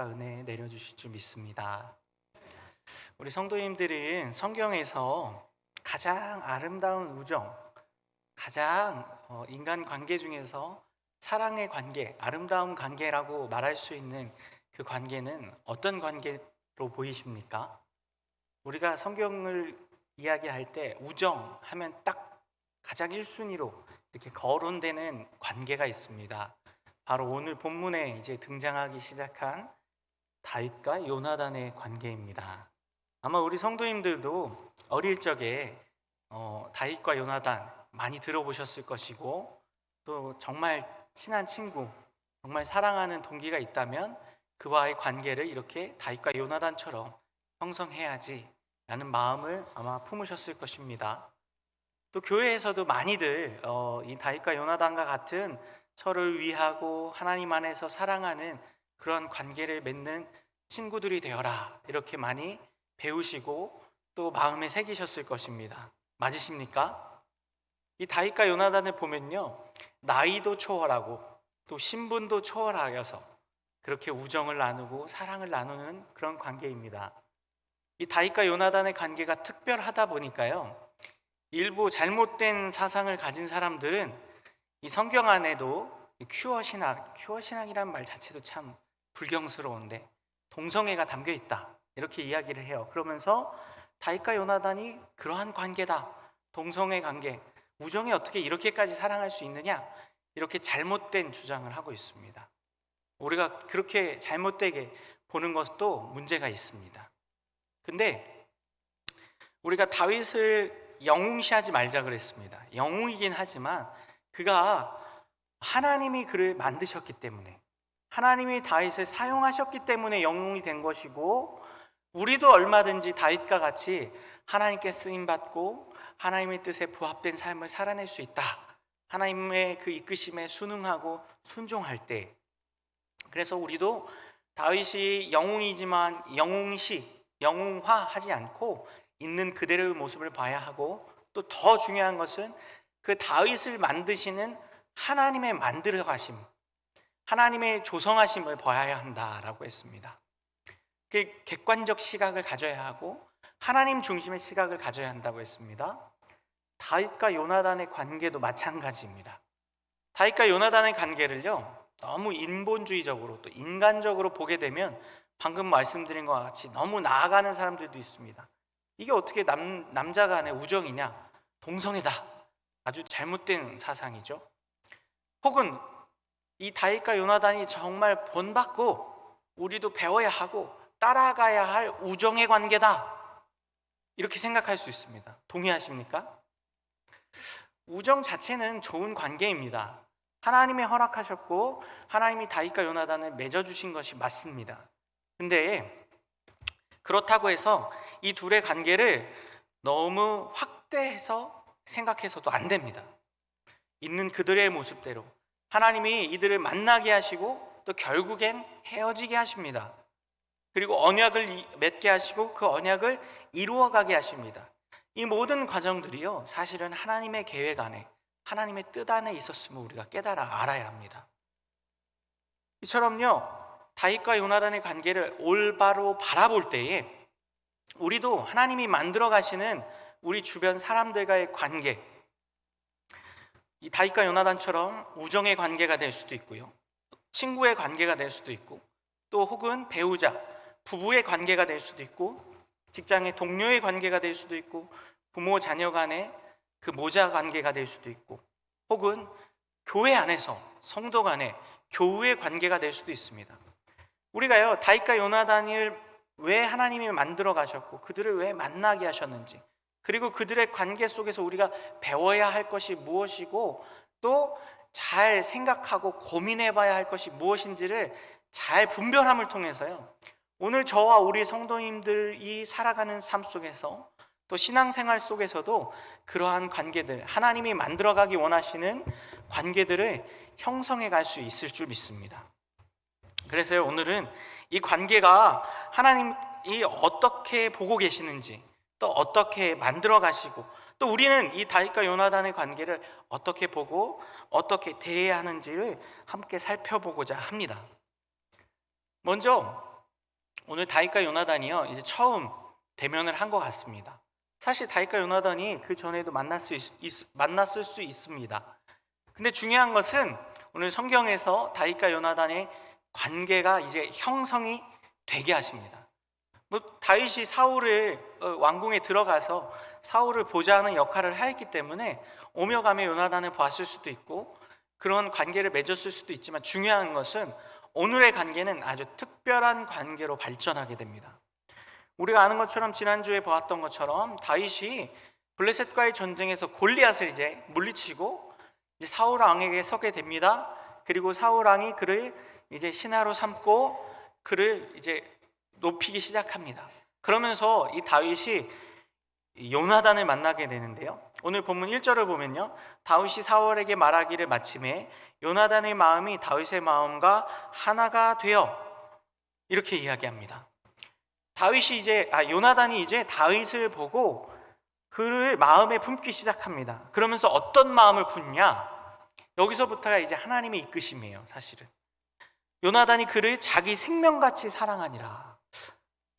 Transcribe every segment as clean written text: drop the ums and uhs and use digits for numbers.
은혜 내려주실 줄 믿습니다. 우리 성도님들은 성경에서 가장 아름다운 우정, 가장 인간 관계 중에서 사랑의 관계, 아름다운 관계라고 말할 수 있는 그 관계는 어떤 관계로 보이십니까? 우리가 성경을 이야기할 때 우정 하면 딱 가장 1순위로 이렇게 거론되는 관계가 있습니다. 바로 오늘 본문에 이제 등장하기 시작한 다윗과 요나단의 관계입니다. 아마 우리 성도님들도 어릴 적에 다윗과 요나단 많이 들어보셨을 것이고, 또 정말 친한 친구, 정말 사랑하는 동기가 있다면 그와의 관계를 이렇게 다윗과 요나단처럼 형성해야지 라는 마음을 아마 품으셨을 것입니다. 또 교회에서도 많이들 이 다윗과 요나단과 같은 서로를 위하고 하나님 안에서 사랑하는 그런 관계를 맺는 친구들이 되어라, 이렇게 많이 배우시고 또 마음에 새기셨을 것입니다. 맞으십니까? 이 다윗과 요나단을 보면요, 나이도 초월하고 또 신분도 초월하여서 그렇게 우정을 나누고 사랑을 나누는 그런 관계입니다. 이 다윗과 요나단의 관계가 특별하다 보니까요, 일부 잘못된 사상을 가진 사람들은 이 성경 안에도 큐어 신학이란 말 자체도 참 불경스러운데 동성애가 담겨 있다, 이렇게 이야기를 해요. 그러면서 다윗과 요나단이 그러한 관계다, 동성애 관계, 우정이 어떻게 이렇게까지 사랑할 수 있느냐, 이렇게 잘못된 주장을 하고 있습니다. 우리가 그렇게 잘못되게 보는 것도 문제가 있습니다. 근데 우리가 다윗을 영웅시하지 말자 그랬습니다. 영웅이긴 하지만 그가 하나님이 그를 만드셨기 때문에, 하나님이 다윗을 사용하셨기 때문에 영웅이 된 것이고, 우리도 얼마든지 다윗과 같이 하나님께 쓰임받고 하나님의 뜻에 부합된 삶을 살아낼 수 있다, 하나님의 그 이끄심에 순응하고 순종할 때. 그래서 우리도 다윗이 영웅이지만 영웅화하지 않고 있는 그대로의 모습을 봐야 하고, 또 더 중요한 것은 그 다윗을 만드시는 하나님의 만들어 가심, 하나님의 조성하심을 봐야 한다라고 했습니다. 그 객관적 시각을 가져야 하고 하나님 중심의 시각을 가져야 한다고 했습니다. 다윗과 요나단의 관계도 마찬가지입니다. 다윗과 요나단의 관계를요, 너무 인본주의적으로 또 인간적으로 보게 되면 방금 말씀드린 것과 같이 너무 나아가는 사람들도 있습니다. 이게 어떻게 남자 간의 우정이냐, 동성애다, 아주 잘못된 사상이죠. 혹은 이 다윗과 요나단이 정말 본받고 우리도 배워야 하고 따라가야 할 우정의 관계다, 이렇게 생각할 수 있습니다. 동의하십니까? 우정 자체는 좋은 관계입니다. 하나님이 허락하셨고 하나님이 다윗과 요나단을 맺어주신 것이 맞습니다. 근데 그렇다고 해서 이 둘의 관계를 너무 확대해서 생각해서도 안 됩니다. 있는 그들의 모습대로 하나님이 이들을 만나게 하시고 또 결국엔 헤어지게 하십니다. 그리고 언약을 맺게 하시고 그 언약을 이루어가게 하십니다. 이 모든 과정들이요, 사실은 하나님의 계획 안에, 하나님의 뜻 안에 있었음을 우리가 깨달아 알아야 합니다. 이처럼요, 다윗과 요나단의 관계를 올바로 바라볼 때에 우리도 하나님이 만들어 가시는 우리 주변 사람들과의 관계, 이 다윗과 요나단처럼 우정의 관계가 될 수도 있고요, 친구의 관계가 될 수도 있고, 또 혹은 배우자, 부부의 관계가 될 수도 있고, 직장의 동료의 관계가 될 수도 있고, 부모 자녀 간의 그 모자 관계가 될 수도 있고, 혹은 교회 안에서 성도 간의 교우의 관계가 될 수도 있습니다. 우리가요, 다윗과 요나단을 왜 하나님이 만들어 가셨고 그들을 왜 만나게 하셨는지, 그리고 그들의 관계 속에서 우리가 배워야 할 것이 무엇이고 또 잘 생각하고 고민해 봐야 할 것이 무엇인지를 잘 분별함을 통해서요, 오늘 저와 우리 성도님들이 살아가는 삶 속에서 또 신앙생활 속에서도 그러한 관계들, 하나님이 만들어가기 원하시는 관계들을 형성해 갈 수 있을 줄 믿습니다. 그래서 오늘은 이 관계가 하나님이 어떻게 보고 계시는지, 또 어떻게 만들어 가시고, 또 우리는 이 다윗과 요나단의 관계를 어떻게 보고 어떻게 대해야 하는지를 함께 살펴보고자 합니다. 먼저 오늘 다윗과 요나단이요 이제 처음 대면을 한 것 같습니다. 사실 다윗과 요나단이 그 전에도 만났을 수 있습니다. 근데 중요한 것은 오늘 성경에서 다윗과 요나단의 관계가 이제 형성이 되게 하십니다. 뭐 다윗이 사울을 왕궁에 들어가서 사울을 보좌하는 역할을 하였기 때문에 오며 가며 요나단을 보았을 수도 있고 그런 관계를 맺었을 수도 있지만, 중요한 것은 오늘의 관계는 아주 특별한 관계로 발전하게 됩니다. 우리가 아는 것처럼 지난주에 보았던 것처럼 다윗이 블레셋과의 전쟁에서 골리앗을 이제 물리치고 이제 사울 왕에게 서게 됩니다. 그리고 사울 왕이 그를 이제 신하로 삼고 그를 이제 높이기 시작합니다. 그러면서 이 다윗이 요나단을 만나게 되는데요, 오늘 본문 1절을 보면요, 다윗이 사울에게 말하기를 마침에 요나단의 마음이 다윗의 마음과 하나가 되어, 이렇게 이야기합니다. 요나단이 이제 다윗을 보고 그를 마음에 품기 시작합니다. 그러면서 어떤 마음을 품냐? 여기서부터가 이제 하나님의 이끄심이에요. 사실은 요나단이 그를 자기 생명같이 사랑하니라.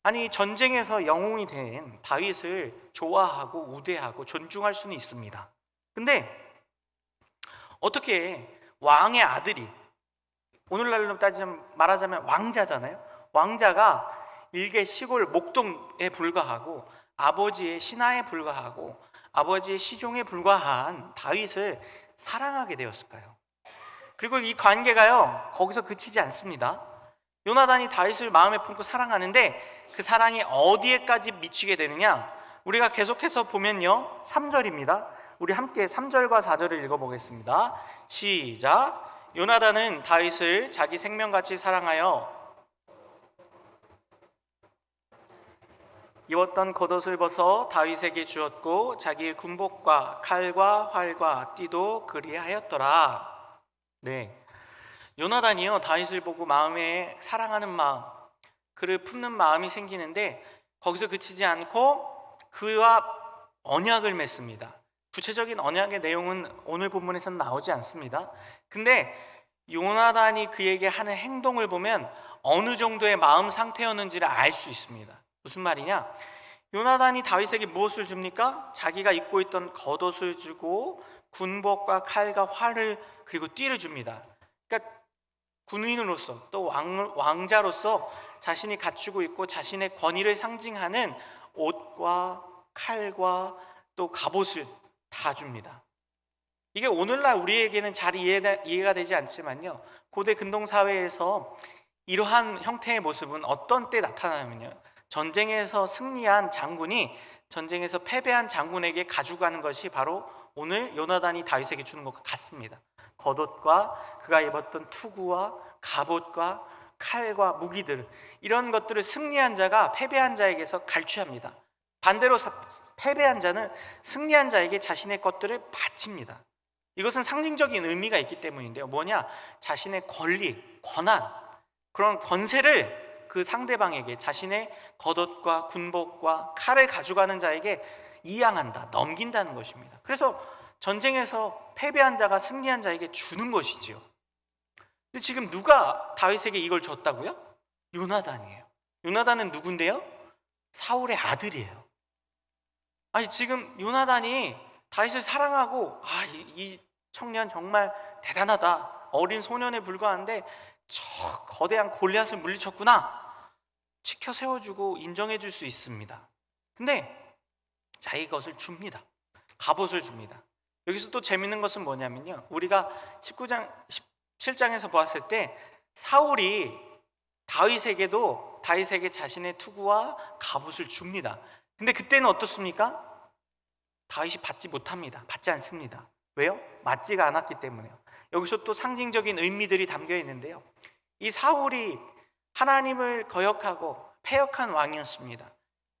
아니, 전쟁에서 영웅이 된 다윗을 좋아하고 우대하고 존중할 수는 있습니다. 근데 어떻게 왕의 아들이, 오늘날로 따지면 말하자면 왕자잖아요. 왕자가 일개 시골 목동에 불과하고 아버지의 신하에 불과하고 아버지의 시종에 불과한 다윗을 사랑하게 되었을까요? 그리고 이 관계가요 거기서 그치지 않습니다. 요나단이 다윗을 마음에 품고 사랑하는데 그 사랑이 어디에까지 미치게 되느냐? 우리가 계속해서 보면요 3절입니다. 우리 함께 3절과 4절을 읽어보겠습니다. 시작. 요나단은 다윗을 자기 생명같이 사랑하여 입었던 겉옷을 벗어 다윗에게 주었고 자기의 군복과 칼과 활과 띠도 그리하였더라. 네, 요나단이요 다윗을 보고 마음에 사랑하는 마음, 그를 품는 마음이 생기는데 거기서 그치지 않고 그와 언약을 맺습니다. 구체적인 언약의 내용은 오늘 본문에서는 나오지 않습니다. 근데 요나단이 그에게 하는 행동을 보면 어느 정도의 마음 상태였는지를 알 수 있습니다. 무슨 말이냐? 요나단이 다윗에게 무엇을 줍니까? 자기가 입고 있던 겉옷을 주고 군복과 칼과 활을 그리고 띠를 줍니다. 그러니까 군인으로서 또 왕자로서 자신이 갖추고 있고 자신의 권위를 상징하는 옷과 칼과 또 갑옷을 다 줍니다. 이게 오늘날 우리에게는 잘 이해가 되지 않지만요, 고대 근동사회에서 이러한 형태의 모습은 어떤 때 나타나면요, 전쟁에서 승리한 장군이 전쟁에서 패배한 장군에게 가져가는 것이 바로 오늘 요나단이 다윗에게 주는 것과 같습니다. 겉옷과 그가 입었던 투구와 갑옷과 칼과 무기들, 이런 것들을 승리한 자가 패배한 자에게서 갈취합니다. 반대로 패배한 자는 승리한 자에게 자신의 것들을 바칩니다. 이것은 상징적인 의미가 있기 때문인데요, 뭐냐? 자신의 권리, 권한, 그런 권세를 그 상대방에게, 자신의 겉옷과 군복과 칼을 가져가는 자에게 이양한다, 넘긴다는 것입니다. 그래서 전쟁에서 패배한 자가 승리한 자에게 주는 것이지요. 근데 지금 누가 다윗에게 이걸 줬다고요? 요나단이에요. 요나단은 누군데요? 사울의 아들이에요. 아니, 지금 요나단이 다윗을 사랑하고 이 청년 정말 대단하다, 어린 소년에 불과한데 저 거대한 골리앗을 물리쳤구나, 지켜 세워주고 인정해 줄 수 있습니다. 근데 자기 것을 줍니다. 갑옷을 줍니다. 여기서 또 재밌는 것은 뭐냐면요, 우리가 19장 17장에서 보았을 때 사울이 다윗에게 자신의 투구와 갑옷을 줍니다. 근데 그때는 어떻습니까? 다윗이 받지 못합니다. 받지 않습니다. 왜요? 맞지가 않았기 때문에요. 여기서 또 상징적인 의미들이 담겨 있는데요, 이 사울이 하나님을 거역하고 패역한 왕이었습니다.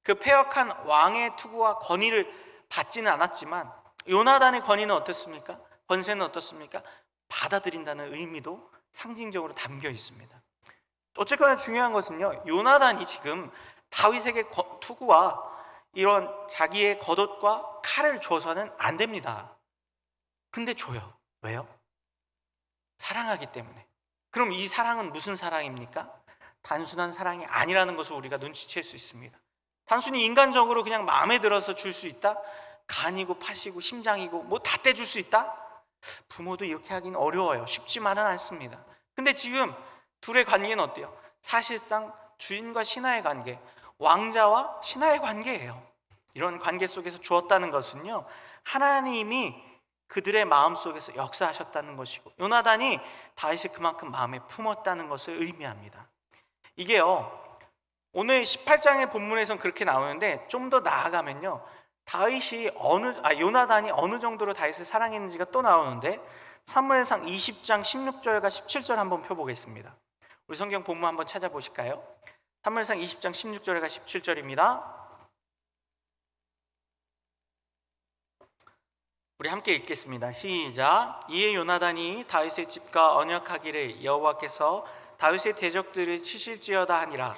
그 패역한 왕의 투구와 권위를 받지는 않았지만 요나단의 권위는 어떻습니까? 권세는 어떻습니까? 받아들인다는 의미도 상징적으로 담겨 있습니다. 어쨌거나 중요한 것은요, 요나단이 지금 다윗에게 투구와 이런 자기의 겉옷과 칼을 줘서는 안 됩니다. 근데 줘요. 왜요? 사랑하기 때문에. 그럼 이 사랑은 무슨 사랑입니까? 단순한 사랑이 아니라는 것을 우리가 눈치챌 수 있습니다. 단순히 인간적으로 그냥 마음에 들어서 줄 수 있다? 간이고 팥이고 심장이고 뭐 다 떼줄 수 있다? 부모도 이렇게 하긴 어려워요. 쉽지만은 않습니다. 근데 지금 둘의 관계는 어때요? 사실상 주인과 신하의 관계, 왕자와 신하의 관계예요. 이런 관계 속에서 주었다는 것은요, 하나님이 그들의 마음속에서 역사하셨다는 것이고, 요나단이 다윗을 그만큼 마음에 품었다는 것을 의미합니다. 이게요, 오늘 18장의 본문에서는 그렇게 나오는데 좀 더 나아가면요, 요나단이 어느 정도로 다윗을 사랑했는지가 또 나오는데, 사무엘상 20장 16절과 17절 한번 펴보겠습니다. 우리 성경 본문 한번 찾아보실까요? 사무엘상 20장 16절과 17절입니다. 우리 함께 읽겠습니다. 시작. 이에 요나단이 다윗의 집과 언약하기를 여호와께서 다윗의 대적들을 치실지어다 하니라.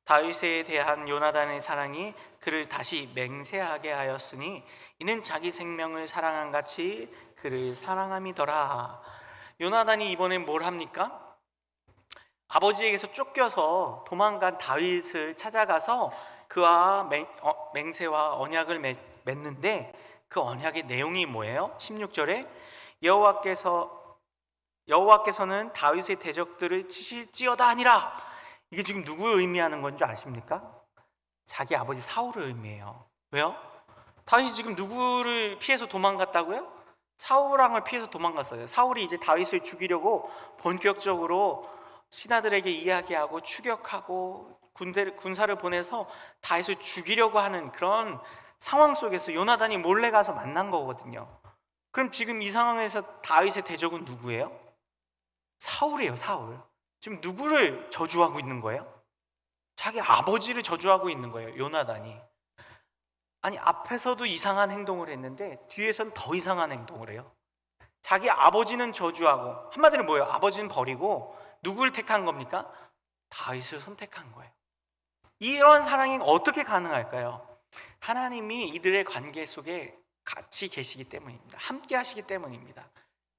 다윗에 대한 요나단의 사랑이 그를 다시 맹세하게 하였으니 이는 자기 생명을 사랑한 같이 그를 사랑함이더라. 요나단이 이번엔 뭘 합니까? 아버지에게서 쫓겨서 도망간 다윗을 찾아가서 그와 맹세와 언약을 맺는데, 그 언약의 내용이 뭐예요? 16절에 여호와께서는 다윗의 대적들을 치실지어다 하니라. 이게 지금 누구를 의미하는 건지 아십니까? 자기 아버지 사울을 의미해요. 왜요? 다윗이 지금 누구를 피해서 도망갔다고요? 사울왕을 피해서 도망갔어요. 사울이 이제 다윗을 죽이려고 본격적으로 신하들에게 이야기하고 추격하고 군사를 보내서 다윗을 죽이려고 하는 그런 상황 속에서 요나단이 몰래 가서 만난 거거든요. 그럼 지금 이 상황에서 다윗의 대적은 누구예요? 사울이에요. 사울. 지금 누구를 저주하고 있는 거예요? 자기 아버지를 저주하고 있는 거예요, 요나단이. 아니, 앞에서도 이상한 행동을 했는데 뒤에선 더 이상한 행동을 해요. 자기 아버지는 저주하고, 한마디로 뭐예요? 아버지는 버리고 누구를 택한 겁니까? 다윗을 선택한 거예요. 이런 사랑이 어떻게 가능할까요? 하나님이 이들의 관계 속에 같이 계시기 때문입니다. 함께 하시기 때문입니다.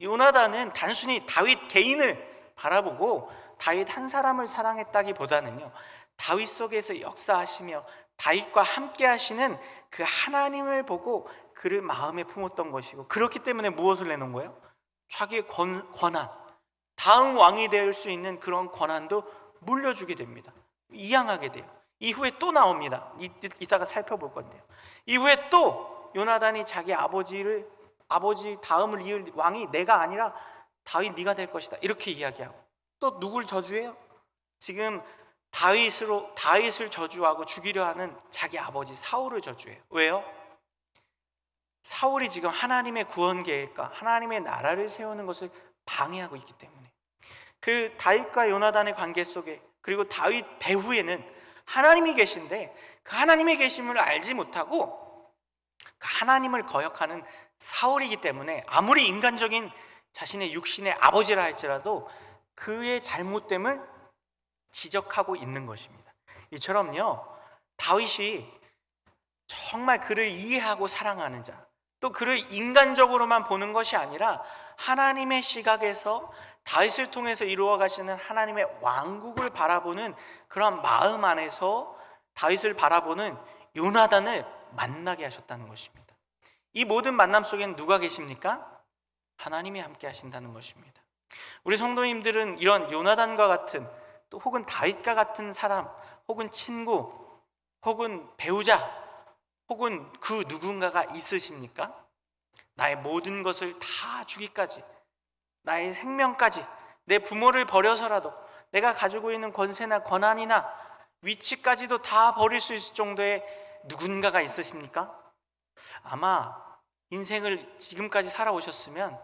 요나단은 단순히 다윗 개인을 바라보고 다윗 한 사람을 사랑했다기보다는요, 다윗 속에서 역사하시며 다윗과 함께 하시는 그 하나님을 보고 그를 마음에 품었던 것이고, 그렇기 때문에 무엇을 내놓은 거예요? 자기의 권한, 다음 왕이 될 수 있는 그런 권한도 물려주게 됩니다. 이양하게 돼요. 이후에 또 나옵니다. 이따가 살펴볼 건데요, 이후에 또 요나단이 자기 아버지 다음을 이을 왕이 내가 아니라 다윗 네가 될 것이다, 이렇게 이야기하고, 또 누굴 저주해요? 지금 다윗을 저주하고 죽이려 하는 자기 아버지 사울을 저주해요. 왜요? 사울이 지금 하나님의 구원 계획과 하나님의 나라를 세우는 것을 방해하고 있기 때문에. 그 다윗과 요나단의 관계 속에, 그리고 다윗 배후에는 하나님이 계신데 그 하나님의 계심을 알지 못하고 그 하나님을 거역하는 사울이기 때문에, 아무리 인간적인 자신의 육신의 아버지라 할지라도 그의 잘못됨을 지적하고 있는 것입니다. 이처럼요, 다윗이 정말 그를 이해하고 사랑하는 자, 또 그를 인간적으로만 보는 것이 아니라 하나님의 시각에서 다윗을 통해서 이루어 가시는 하나님의 왕국을 바라보는 그런 마음 안에서 다윗을 바라보는 요나단을 만나게 하셨다는 것입니다. 이 모든 만남 속에는 누가 계십니까? 하나님이 함께 하신다는 것입니다. 우리 성도님들은 이런 요나단과 같은, 또 혹은 다윗과 같은 사람, 혹은 친구, 혹은 배우자, 혹은 그 누군가가 있으십니까? 나의 모든 것을 다 주기까지, 나의 생명까지, 내 부모를 버려서라도 내가 가지고 있는 권세나 권한이나 위치까지도 다 버릴 수 있을 정도의 누군가가 있으십니까? 아마 인생을 지금까지 살아오셨으면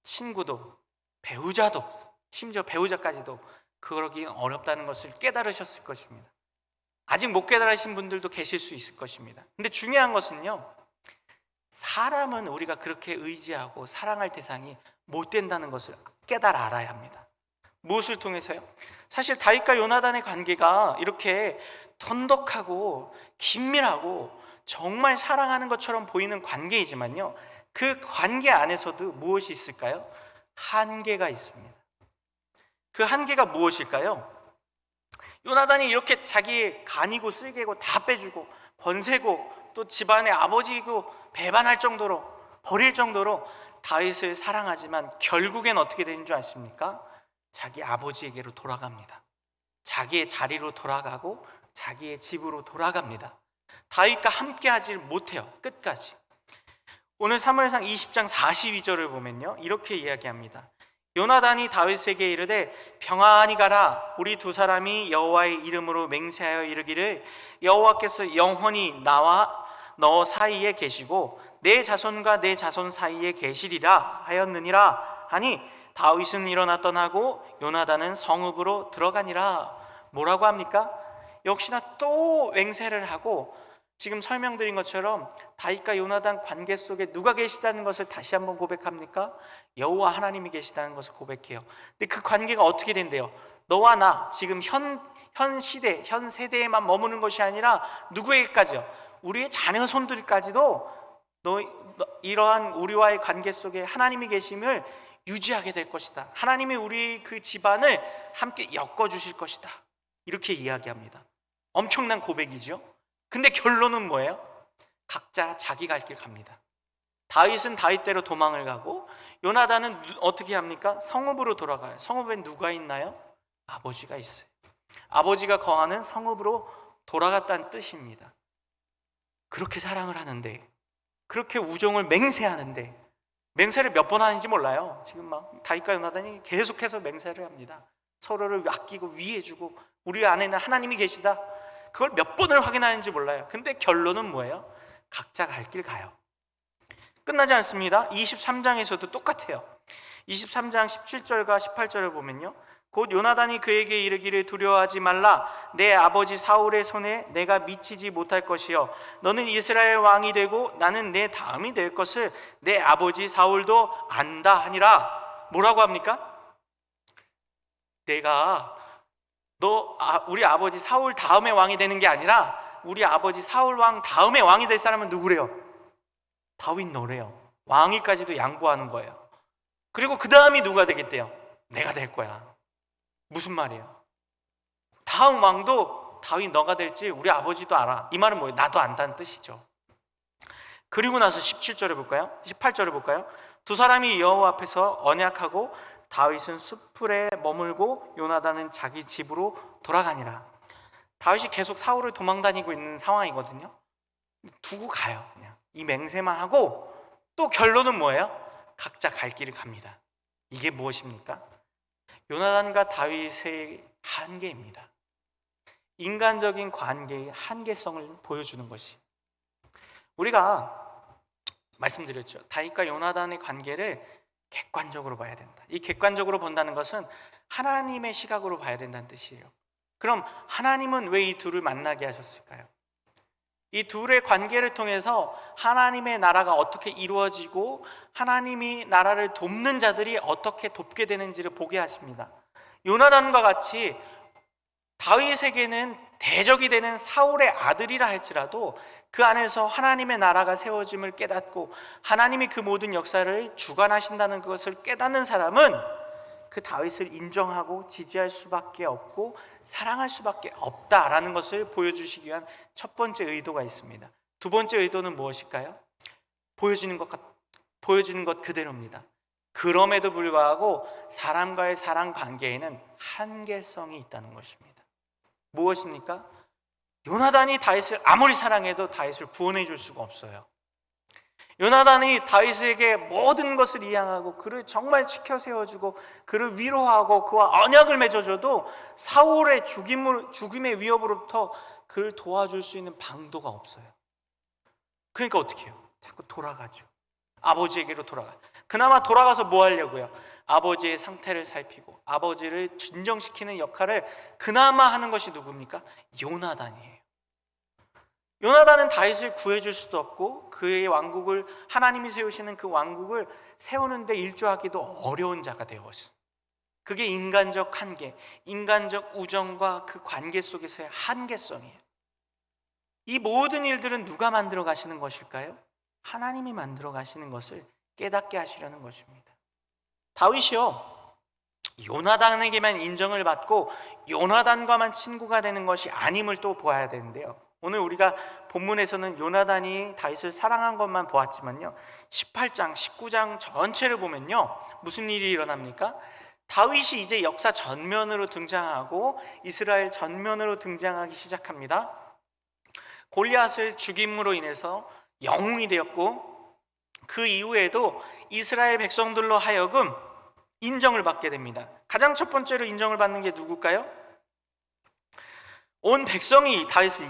친구도, 배우자도, 심지어 배우자까지도 그러기 어렵다는 것을 깨달으셨을 것입니다. 아직 못 깨달으신 분들도 계실 수 있을 것입니다. 근데 중요한 것은요, 사람은 우리가 그렇게 의지하고 사랑할 대상이 못 된다는 것을 깨달아 알아야 합니다. 무엇을 통해서요? 사실 다윗과 요나단의 관계가 이렇게 돈독하고 긴밀하고 정말 사랑하는 것처럼 보이는 관계이지만요, 그 관계 안에서도 무엇이 있을까요? 한계가 있습니다. 그 한계가 무엇일까요? 요나단이 이렇게 자기의 간이고 쓸개고 다 빼주고 권세고 또 집안의 아버지이고 배반할 정도로, 버릴 정도로 다윗을 사랑하지만 결국엔 어떻게 되는 줄 아십니까? 자기 아버지에게로 돌아갑니다. 자기의 자리로 돌아가고 자기의 집으로 돌아갑니다. 다윗과 함께 하지 못해요. 끝까지. 오늘 사무엘상 20장 42절을 보면요, 이렇게 이야기합니다. 요나단이 다윗에게 이르되 평안히 가라. 우리 두 사람이 여호와의 이름으로 맹세하여 이르기를 여호와께서 영원히 나와 너 사이에 계시고 내 자손과 내 자손 사이에 계시리라 하였느니라 하니 다윗은 일어나 떠나고 요나단은 성읍으로 들어가니라. 뭐라고 합니까? 역시나 또 맹세를 하고, 지금 설명드린 것처럼 다윗과 요나단 관계 속에 누가 계시다는 것을 다시 한번 고백합니까? 여호와 하나님이 계시다는 것을 고백해요. 근데 그 관계가 어떻게 된대요? 너와 나 지금 현 시대, 현 세대에만 머무는 것이 아니라 누구에게까지요? 우리의 자녀 손들까지도 이러한 우리와의 관계 속에 하나님이 계심을 유지하게 될 것이다. 하나님이 우리 그 집안을 함께 엮어주실 것이다. 이렇게 이야기합니다. 엄청난 고백이죠. 근데 결론은 뭐예요? 각자 자기 갈 길 갑니다. 다윗은 다윗대로 도망을 가고 요나단은 어떻게 합니까? 성읍으로 돌아가요. 성읍엔 누가 있나요? 아버지가 있어요. 아버지가 거하는 성읍으로 돌아갔다는 뜻입니다. 그렇게 사랑을 하는데, 그렇게 우정을 맹세하는데, 맹세를 몇 번 하는지 몰라요. 지금 막 다윗과 요나단이 계속해서 맹세를 합니다. 서로를 아끼고 위해주고 우리 안에는 하나님이 계시다. 그걸 몇 번을 확인하는지 몰라요. 근데 결론은 뭐예요? 각자 갈 길 가요. 끝나지 않습니다. 23장에서도 똑같아요. 23장 17절과 18절을 보면요, 곧 요나단이 그에게 이르기를 두려워하지 말라. 내 아버지 사울의 손에 내가 미치지 못할 것이요 너는 이스라엘 왕이 되고 나는 내 다음이 될 것을 내 아버지 사울도 안다 하니라. 뭐라고 합니까? 내가 우리 아버지 사울 다음에 왕이 되는 게 아니라 우리 아버지 사울 왕 다음에 왕이 될 사람은 누구래요? 다윗 너래요. 왕위까지도 양보하는 거예요. 그리고 그 다음이 누가 되겠대요? 내가 될 거야. 무슨 말이에요? 다음 왕도 다윗 너가 될지 우리 아버지도 알아. 이 말은 뭐예요? 나도 안다는 뜻이죠. 그리고 나서 17절을 볼까요? 18절을 볼까요? 두 사람이 여호와 앞에서 언약하고 다윗은 숲풀에 머물고 요나단은 자기 집으로 돌아가니라. 다윗이 계속 사울을 도망다니고 있는 상황이거든요. 두고 가요. 그냥 이 맹세만 하고 또 결론은 뭐예요? 각자 갈 길을 갑니다. 이게 무엇입니까? 요나단과 다윗의 한계입니다. 인간적인 관계의 한계성을 보여주는 것이, 우리가 말씀드렸죠. 다윗과 요나단의 관계를 객관적으로 봐야 된다. 이 객관적으로 본다는 것은 하나님의 시각으로 봐야 된다는 뜻이에요. 그럼 하나님은 왜 이 둘을 만나게 하셨을까요? 이 둘의 관계를 통해서 하나님의 나라가 어떻게 이루어지고 하나님이 나라를 돕는 자들이 어떻게 돕게 되는지를 보게 하십니다. 요나단과 같이 다윗에게는 대적이 되는 사울의 아들이라 할지라도 그 안에서 하나님의 나라가 세워짐을 깨닫고 하나님이 그 모든 역사를 주관하신다는 것을 깨닫는 사람은 그 다윗을 인정하고 지지할 수밖에 없고 사랑할 수밖에 없다라는 것을 보여주시기 위한 첫 번째 의도가 있습니다. 두 번째 의도는 무엇일까요? 보여지는 것 그대로입니다. 그럼에도 불구하고 사람과의 사랑 관계에는 한계성이 있다는 것입니다. 무엇입니까? 요나단이 다윗을 아무리 사랑해도 다윗을 구원해 줄 수가 없어요. 요나단이 다윗에게 모든 것을 이양하고 그를 정말 지켜 세워주고 그를 위로하고 그와 언약을 맺어줘도 사울의 죽임의 위협으로부터 그를 도와줄 수 있는 방도가 없어요. 그러니까 어떻게 해요? 자꾸 돌아가죠. 아버지에게로 돌아가. 그나마 돌아가서 뭐 하려고요? 아버지의 상태를 살피고 아버지를 진정시키는 역할을 그나마 하는 것이 누굽니까? 요나단이에요. 요나단은 다윗을 구해줄 수도 없고 그의 왕국을, 하나님이 세우시는 그 왕국을 세우는데 일조하기도 어려운 자가 되어왔어요. 그게 인간적 한계, 인간적 우정과 그 관계 속에서의 한계성이에요. 이 모든 일들은 누가 만들어 가시는 것일까요? 하나님이 만들어 가시는 것을 깨닫게 하시려는 것입니다. 다윗이요, 요나단에게만 인정을 받고 요나단과만 친구가 되는 것이 아님을 또 보아야 되는데요, 오늘 우리가 본문에서는 요나단이 다윗을 사랑한 것만 보았지만요, 18장, 19장 전체를 보면요, 무슨 일이 일어납니까? 다윗이 이제 역사 전면으로 등장하고 이스라엘 전면으로 등장하기 시작합니다. 골리앗을 죽임으로 인해서 영웅이 되었고, 그 이후에도 이스라엘 백성들로 하여금 인정을 받게 됩니다. 가장 첫 번째로 인정을 받는 게 누굴까요? 온 백성이 다윗을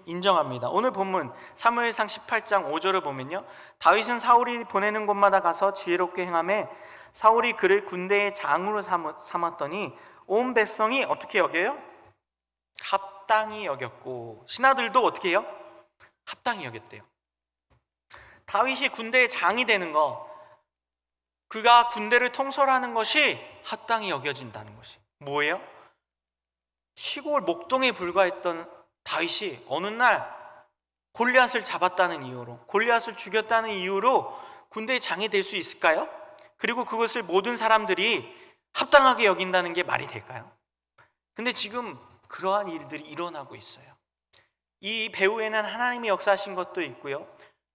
인정합니다. 오늘 본문 사무엘상 18장 5절을 보면요, 다윗은 사울이 보내는 곳마다 가서 지혜롭게 행하며 사울이 그를 군대의 장으로 삼았더니 온 백성이 어떻게 여겨요? 합당히 여겼고, 신하들도 어떻게 해요? 합당히 여겼대요. 다윗이 군대의 장이 되는 거, 그가 군대를 통솔하는 것이 합당히 여겨진다는 것이 뭐예요? 시골 목동에 불과했던 다윗이 어느 날 골리앗을 잡았다는 이유로, 골리앗을 죽였다는 이유로 군대의 장이 될 수 있을까요? 그리고 그것을 모든 사람들이 합당하게 여긴다는 게 말이 될까요? 근데 지금 그러한 일들이 일어나고 있어요. 이 배후에는 하나님이 역사하신 것도 있고요,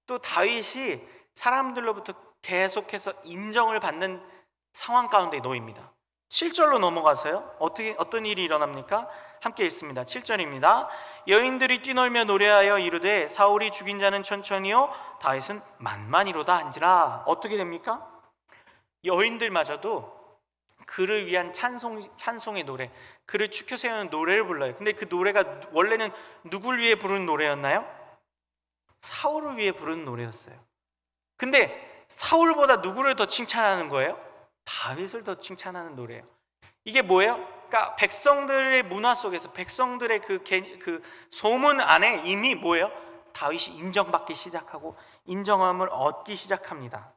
또 다윗이 사람들로부터 계속해서 인정을 받는 상황 가운데 놓입니다. 7절로 넘어가서요, 어떤 일이 일어납니까? 함께 읽습니다. 7절입니다. 여인들이 뛰놀며 노래하여 이르되 사울이 죽인 자는 천천히요 다윗은 만만히로다 한지라. 어떻게 됩니까? 여인들마저도 그를 위한 찬송의 노래, 그를 추켜 세우는 노래를 불러요. 근데 그 노래가 원래는 누굴 위해 부르는 노래였나요? 사울을 위해 부르는 노래였어요. 근데 사울보다 누구를 더 칭찬하는 거예요? 다윗을 더 칭찬하는 노래예요. 이게 뭐예요? 그러니까 백성들의 문화 속에서, 백성들의 그 소문 안에 이미 뭐예요? 다윗이 인정받기 시작하고 인정함을 얻기 시작합니다.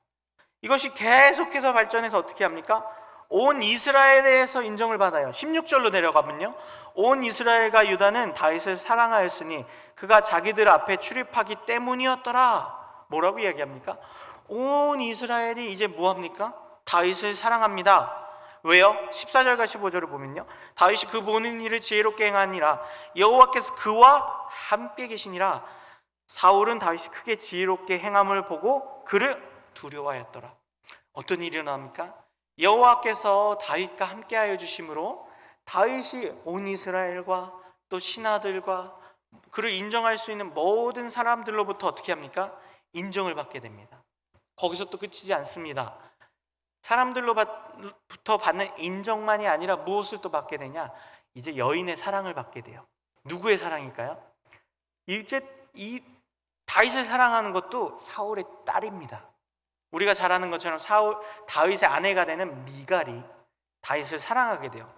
이것이 계속해서 발전해서 어떻게 합니까? 온 이스라엘에서 인정을 받아요. 16절로 내려가면요, 온 이스라엘과 유다는 다윗을 사랑하였으니 그가 자기들 앞에 출입하기 때문이었더라. 뭐라고 이야기합니까? 온 이스라엘이 이제 뭐합니까? 다윗을 사랑합니다. 왜요? 14절과 15절을 보면요, 다윗이 그 보는 일을 지혜롭게 행하니라 여호와께서 그와 함께 계시니라. 사울은 다윗이 크게 지혜롭게 행함을 보고 그를 두려워하였더라. 어떤 일이 일어납니까? 여호와께서 다윗과 함께하여 주심으로 다윗이 온 이스라엘과 또 신하들과 그를 인정할 수 있는 모든 사람들로부터 어떻게 합니까? 인정을 받게 됩니다. 거기서 또 끝이지 않습니다. 사람들로부터 받는 인정만이 아니라 무엇을 또 받게 되냐? 이제 여인의 사랑을 받게 돼요. 누구의 사랑일까요? 이제 이 다윗을 사랑하는 것도 사울의 딸입니다. 우리가 잘 아는 것처럼 다윗의 아내가 되는 미갈이 다윗을 사랑하게 돼요.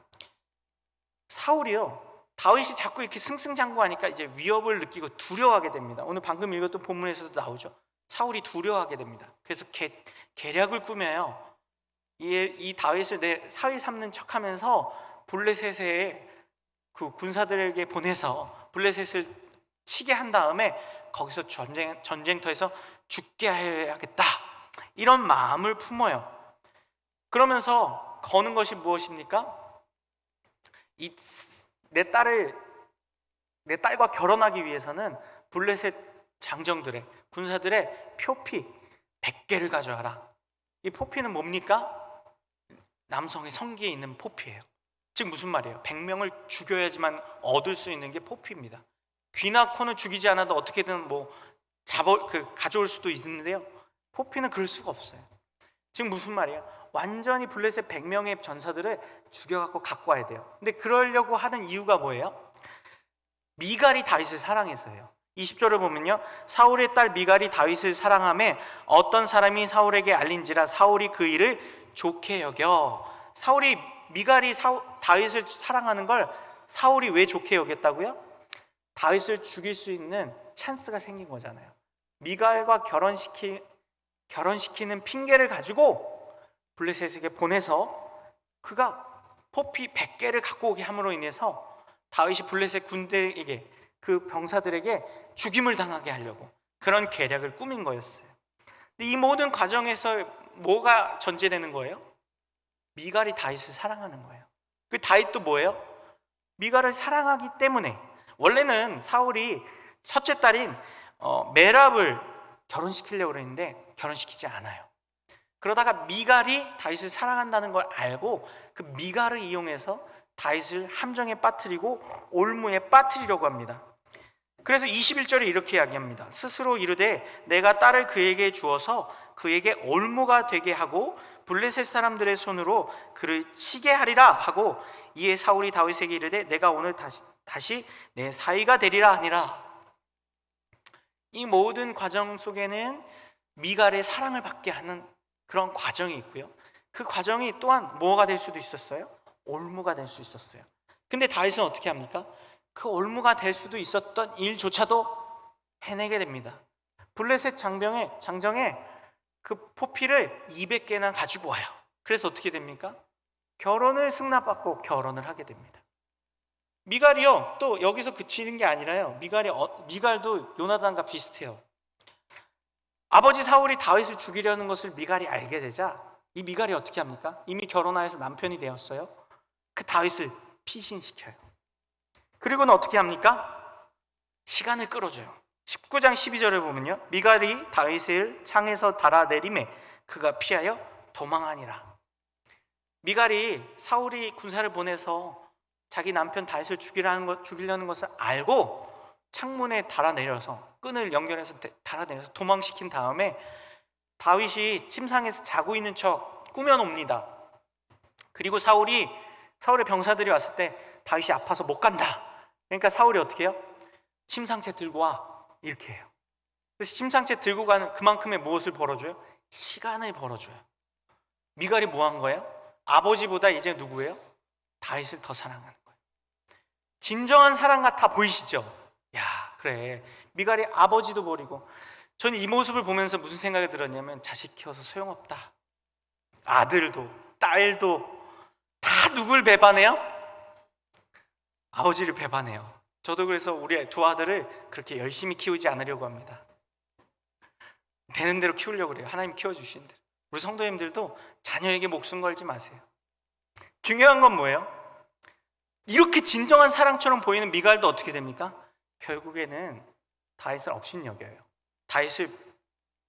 사울이요, 다윗이 자꾸 이렇게 승승장구하니까 이제 위협을 느끼고 두려워하게 됩니다. 오늘 방금 읽었던 본문에서도 나오죠. 사울이 두려워하게 됩니다. 그래서 계략을 꾸며요. 이 다윗을 내 사위 삼는 척하면서 블레셋의 그 군사들에게 보내서 블레셋을 치게 한 다음에 거기서 전쟁터에서 죽게 해야겠다, 이런 마음을 품어요. 그러면서 거는 것이 무엇입니까? 내 딸과 결혼하기 위해서는 블레셋 장정들의, 군사들의 표피 100개를 가져와라. 이 포피는 뭡니까? 남성의 성기에 있는 포피예요. 즉 무슨 말이에요? 100명을 죽여야지만 얻을 수 있는 게 포피입니다. 귀나 코는 죽이지 않아도 어떻게든 가져올 수도 있는데요, 포피는 그럴 수가 없어요. 지금 무슨 말이에요? 완전히 블레셋 100명의 전사들을 죽여갖고 갖고 와야 돼요. 근데 그러려고 하는 이유가 뭐예요? 미갈이 다윗을 사랑해서예요. 20절을 보면요, 사울의 딸 미갈이 다윗을 사랑하며 어떤 사람이 사울에게 알린지라 사울이 그 일을 좋게 여겨. 미갈이 다윗을 사랑하는 걸 사울이 왜 좋게 여겼다고요? 다윗을 죽일 수 있는 찬스가 생긴 거잖아요. 미갈과 결혼시키는 핑계를 가지고 블레셋에게 보내서 그가 포피 100개를 갖고 오게 함으로 인해서 다윗이 블레셋 군대에게, 그 병사들에게 죽임을 당하게 하려고 그런 계략을 꾸민 거였어요. 근데 이 모든 과정에서 뭐가 전제되는 거예요? 미갈이 다윗을 사랑하는 거예요. 그 다윗도 뭐예요? 미갈을 사랑하기 때문에. 원래는 사울이 첫째 딸인 메랍을 결혼시키려고 그랬는데 결혼시키지 않아요. 그러다가 미갈이 다윗을 사랑한다는 걸 알고 그 미갈을 이용해서 다윗을 함정에 빠뜨리고 올무에 빠뜨리려고 합니다. 그래서 21절에 이렇게 이야기합니다. 스스로 이르되 내가 딸을 그에게 주어서 그에게 올무가 되게 하고 블레셋 사람들의 손으로 그를 치게 하리라 하고, 이에 사울이 다윗에게 이르되 내가 오늘 다시 내 사위가 되리라 하니라. 이 모든 과정 속에는 미갈의 사랑을 받게 하는 그런 과정이 있고요. 그 과정이 또한 뭐가 될 수도 있었어요? 올무가 될 수 있었어요. 근데 다윗은 어떻게 합니까? 그 올무가 될 수도 있었던 일조차도 해내게 됩니다. 블레셋 장정에 그 포피를 200개나 가지고 와요. 그래서 어떻게 됩니까? 결혼을 승낙받고 결혼을 하게 됩니다. 미갈이요, 또 여기서 그치는 게 아니라요, 미갈도 요나단과 비슷해요. 아버지 사울이 다윗을 죽이려는 것을 미갈이 알게 되자 이 미갈이 어떻게 합니까? 이미 결혼하여서 남편이 되었어요. 그 다윗을 피신시켜요. 그리고는 어떻게 합니까? 시간을 끌어줘요. 19장 12절을 보면요, 미갈이 다윗을 창에서 달아내림에 그가 피하여 도망하니라. 미갈이 사울이 군사를 보내서 자기 남편 다윗을 죽이려는 것을 알고 창문에 달아내려서 끈을 연결해서 달아내려서 도망시킨 다음에 다윗이 침상에서 자고 있는 척 꾸며놉니다. 그리고 사울의 병사들이 왔을 때 다윗이 아파서 못 간다. 그러니까 사울이 어떻게 해요? 침상채 들고 와, 이렇게 해요. 그래서 침상채 들고 가는 그만큼의 무엇을 벌어줘요? 시간을 벌어줘요. 미갈이 뭐 한 거예요? 아버지보다 이제 누구예요? 다윗을 더 사랑하는 거예요. 진정한 사랑 같아 보이시죠? 야, 그래, 미갈이 아버지도 버리고. 저는 이 모습을 보면서 무슨 생각이 들었냐면, 자식 키워서 소용없다. 아들도 딸도 다 누굴 배반해요? 아버지를 배반해요. 저도 그래서 우리 두 아들을 그렇게 열심히 키우지 않으려고 합니다. 되는 대로 키우려고 그래요. 하나님 키워주신 대로. 우리 성도님들도 자녀에게 목숨 걸지 마세요. 중요한 건 뭐예요? 이렇게 진정한 사랑처럼 보이는 미갈도 어떻게 됩니까? 결국에는 다윗을 업신여겨요. 다윗을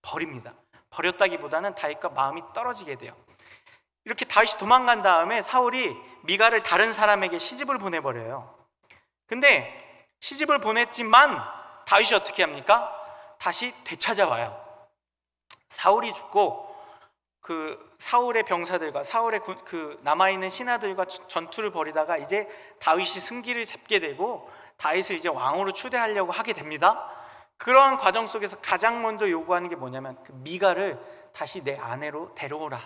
버립니다. 버렸다기보다는 다윗과 마음이 떨어지게 돼요. 이렇게 다윗이 도망간 다음에 사울이 미갈을 다른 사람에게 시집을 보내버려요. 근데 시집을 보냈지만 다윗이 어떻게 합니까? 다시 되찾아와요. 사울이 죽고 그 사울의 병사들과 사울의 그 남아있는 신하들과 전투를 벌이다가 이제 다윗이 승기를 잡게 되고 다윗을 이제 왕으로 추대하려고 하게 됩니다. 그러한 과정 속에서 가장 먼저 요구하는 게 뭐냐면, 그 미갈을 다시 내 아내로 데려오라.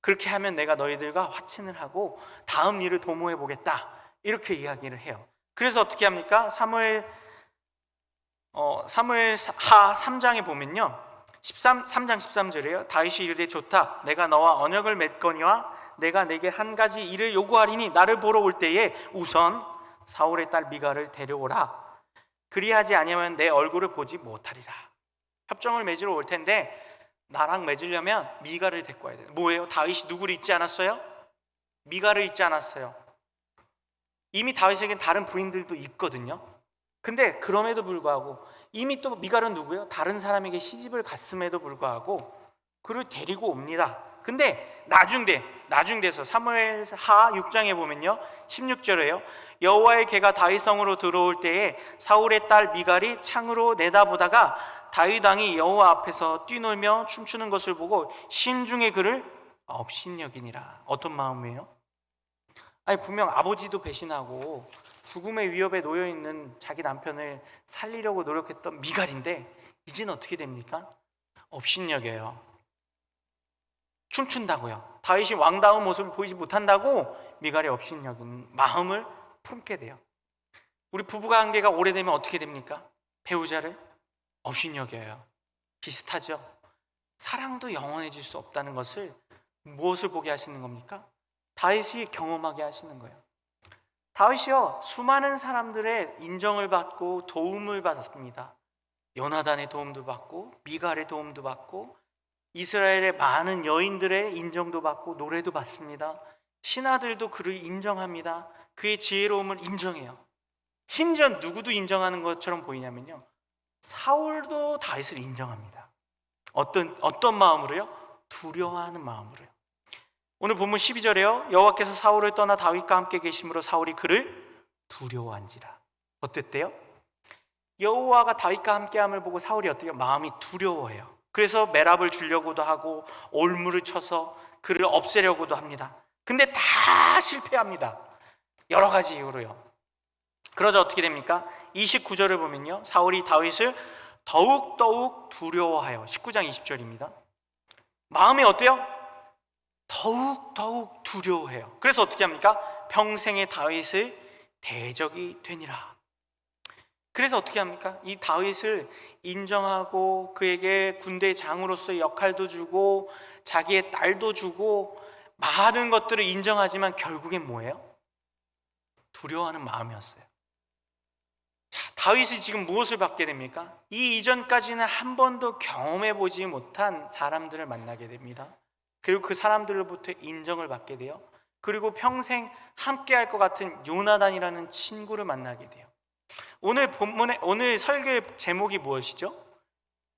그렇게 하면 내가 너희들과 화친을 하고 다음 일을 도모해 보겠다. 이렇게 이야기를 해요. 그래서 어떻게 합니까? 사무엘하 3장에 보면요, 3장 13절이에요. 다윗이 이르되 좋다. 내가 너와 언약을 맺거니와 내가 내게 한 가지 일을 요구하리니 나를 보러 올 때에 우선 사울의 딸 미갈을 데려오라. 그리하지 아니하면 내 얼굴을 보지 못하리라. 협정을 맺으러 올 텐데 나랑 맺으려면 미갈을 데리고 와야 돼요. 뭐예요? 다윗이 누구를 잊지 않았어요? 미갈을 잊지 않았어요. 이미 다윗에겐 다른 부인들도 있거든요. 근데 그럼에도 불구하고 이미 또 미갈은 누구예요? 다른 사람에게 시집을 갔음에도 불구하고 그를 데리고 옵니다. 근데 나중돼서 사무엘하 6장에 보면요, 16절에요, 여호와의 개가 다윗성으로 들어올 때에 사울의 딸 미갈이 창으로 내다보다가 다윗 왕이 여호와 앞에서 뛰놀며 춤추는 것을 보고 신중에 그를 업신여기니라. 어떤 마음이에요? 아니, 분명 아버지도 배신하고 죽음의 위협에 놓여 있는 자기 남편을 살리려고 노력했던 미갈인데 이제는 어떻게 됩니까? 업신여겨요. 춤춘다고요. 다윗이 왕다운 모습을 보이지 못한다고 미갈이 업신여긴 마음을 품게 돼요. 우리 부부관계가 오래되면 어떻게 됩니까? 배우자를 업신여겨요. 비슷하죠? 사랑도 영원해질 수 없다는 것을 무엇을 보게 하시는 겁니까? 다윗이 경험하게 하시는 거예요. 다윗이요, 수많은 사람들의 인정을 받고 도움을 받았습니다. 요나단의 도움도 받고 미갈의 도움도 받고 이스라엘의 많은 여인들의 인정도 받고 노래도 받습니다. 신하들도 그를 인정합니다. 그의 지혜로움을 인정해요. 심지어 누구도 인정하는 것처럼 보이냐면요, 사울도 다윗을 인정합니다. 어떤 마음으로요? 두려워하는 마음으로요. 오늘 본문 12절에요, 여호와께서 사울을 떠나 다윗과 함께 계심으로 사울이 그를 두려워한지라. 어땠대요? 여호와가 다윗과 함께함을 보고 사울이 어때요? 마음이 두려워해요. 그래서 메랍을 주려고도 하고 올무를 쳐서 그를 없애려고도 합니다. 근데 다 실패합니다. 여러 가지 이유로요. 그러자 어떻게 됩니까? 29절을 보면요, 사울이 다윗을 더욱 두려워하여, 19장 20절입니다. 마음이 어때요? 더욱 두려워해요. 그래서 어떻게 합니까? 평생의 다윗의 대적이 되니라. 그래서 어떻게 합니까? 이 다윗을 인정하고 그에게 군대 장으로서의 역할도 주고 자기의 딸도 주고 많은 것들을 인정하지만 결국엔 뭐예요? 두려워하는 마음이었어요. 자, 다윗이 지금 무엇을 받게 됩니까? 이 이전까지는 한 번도 경험해 보지 못한 사람들을 만나게 됩니다. 그리고 그 사람들로부터 인정을 받게 돼요. 그리고 평생 함께 할 것 같은 요나단이라는 친구를 만나게 돼요. 오늘 설교의 제목이 무엇이죠?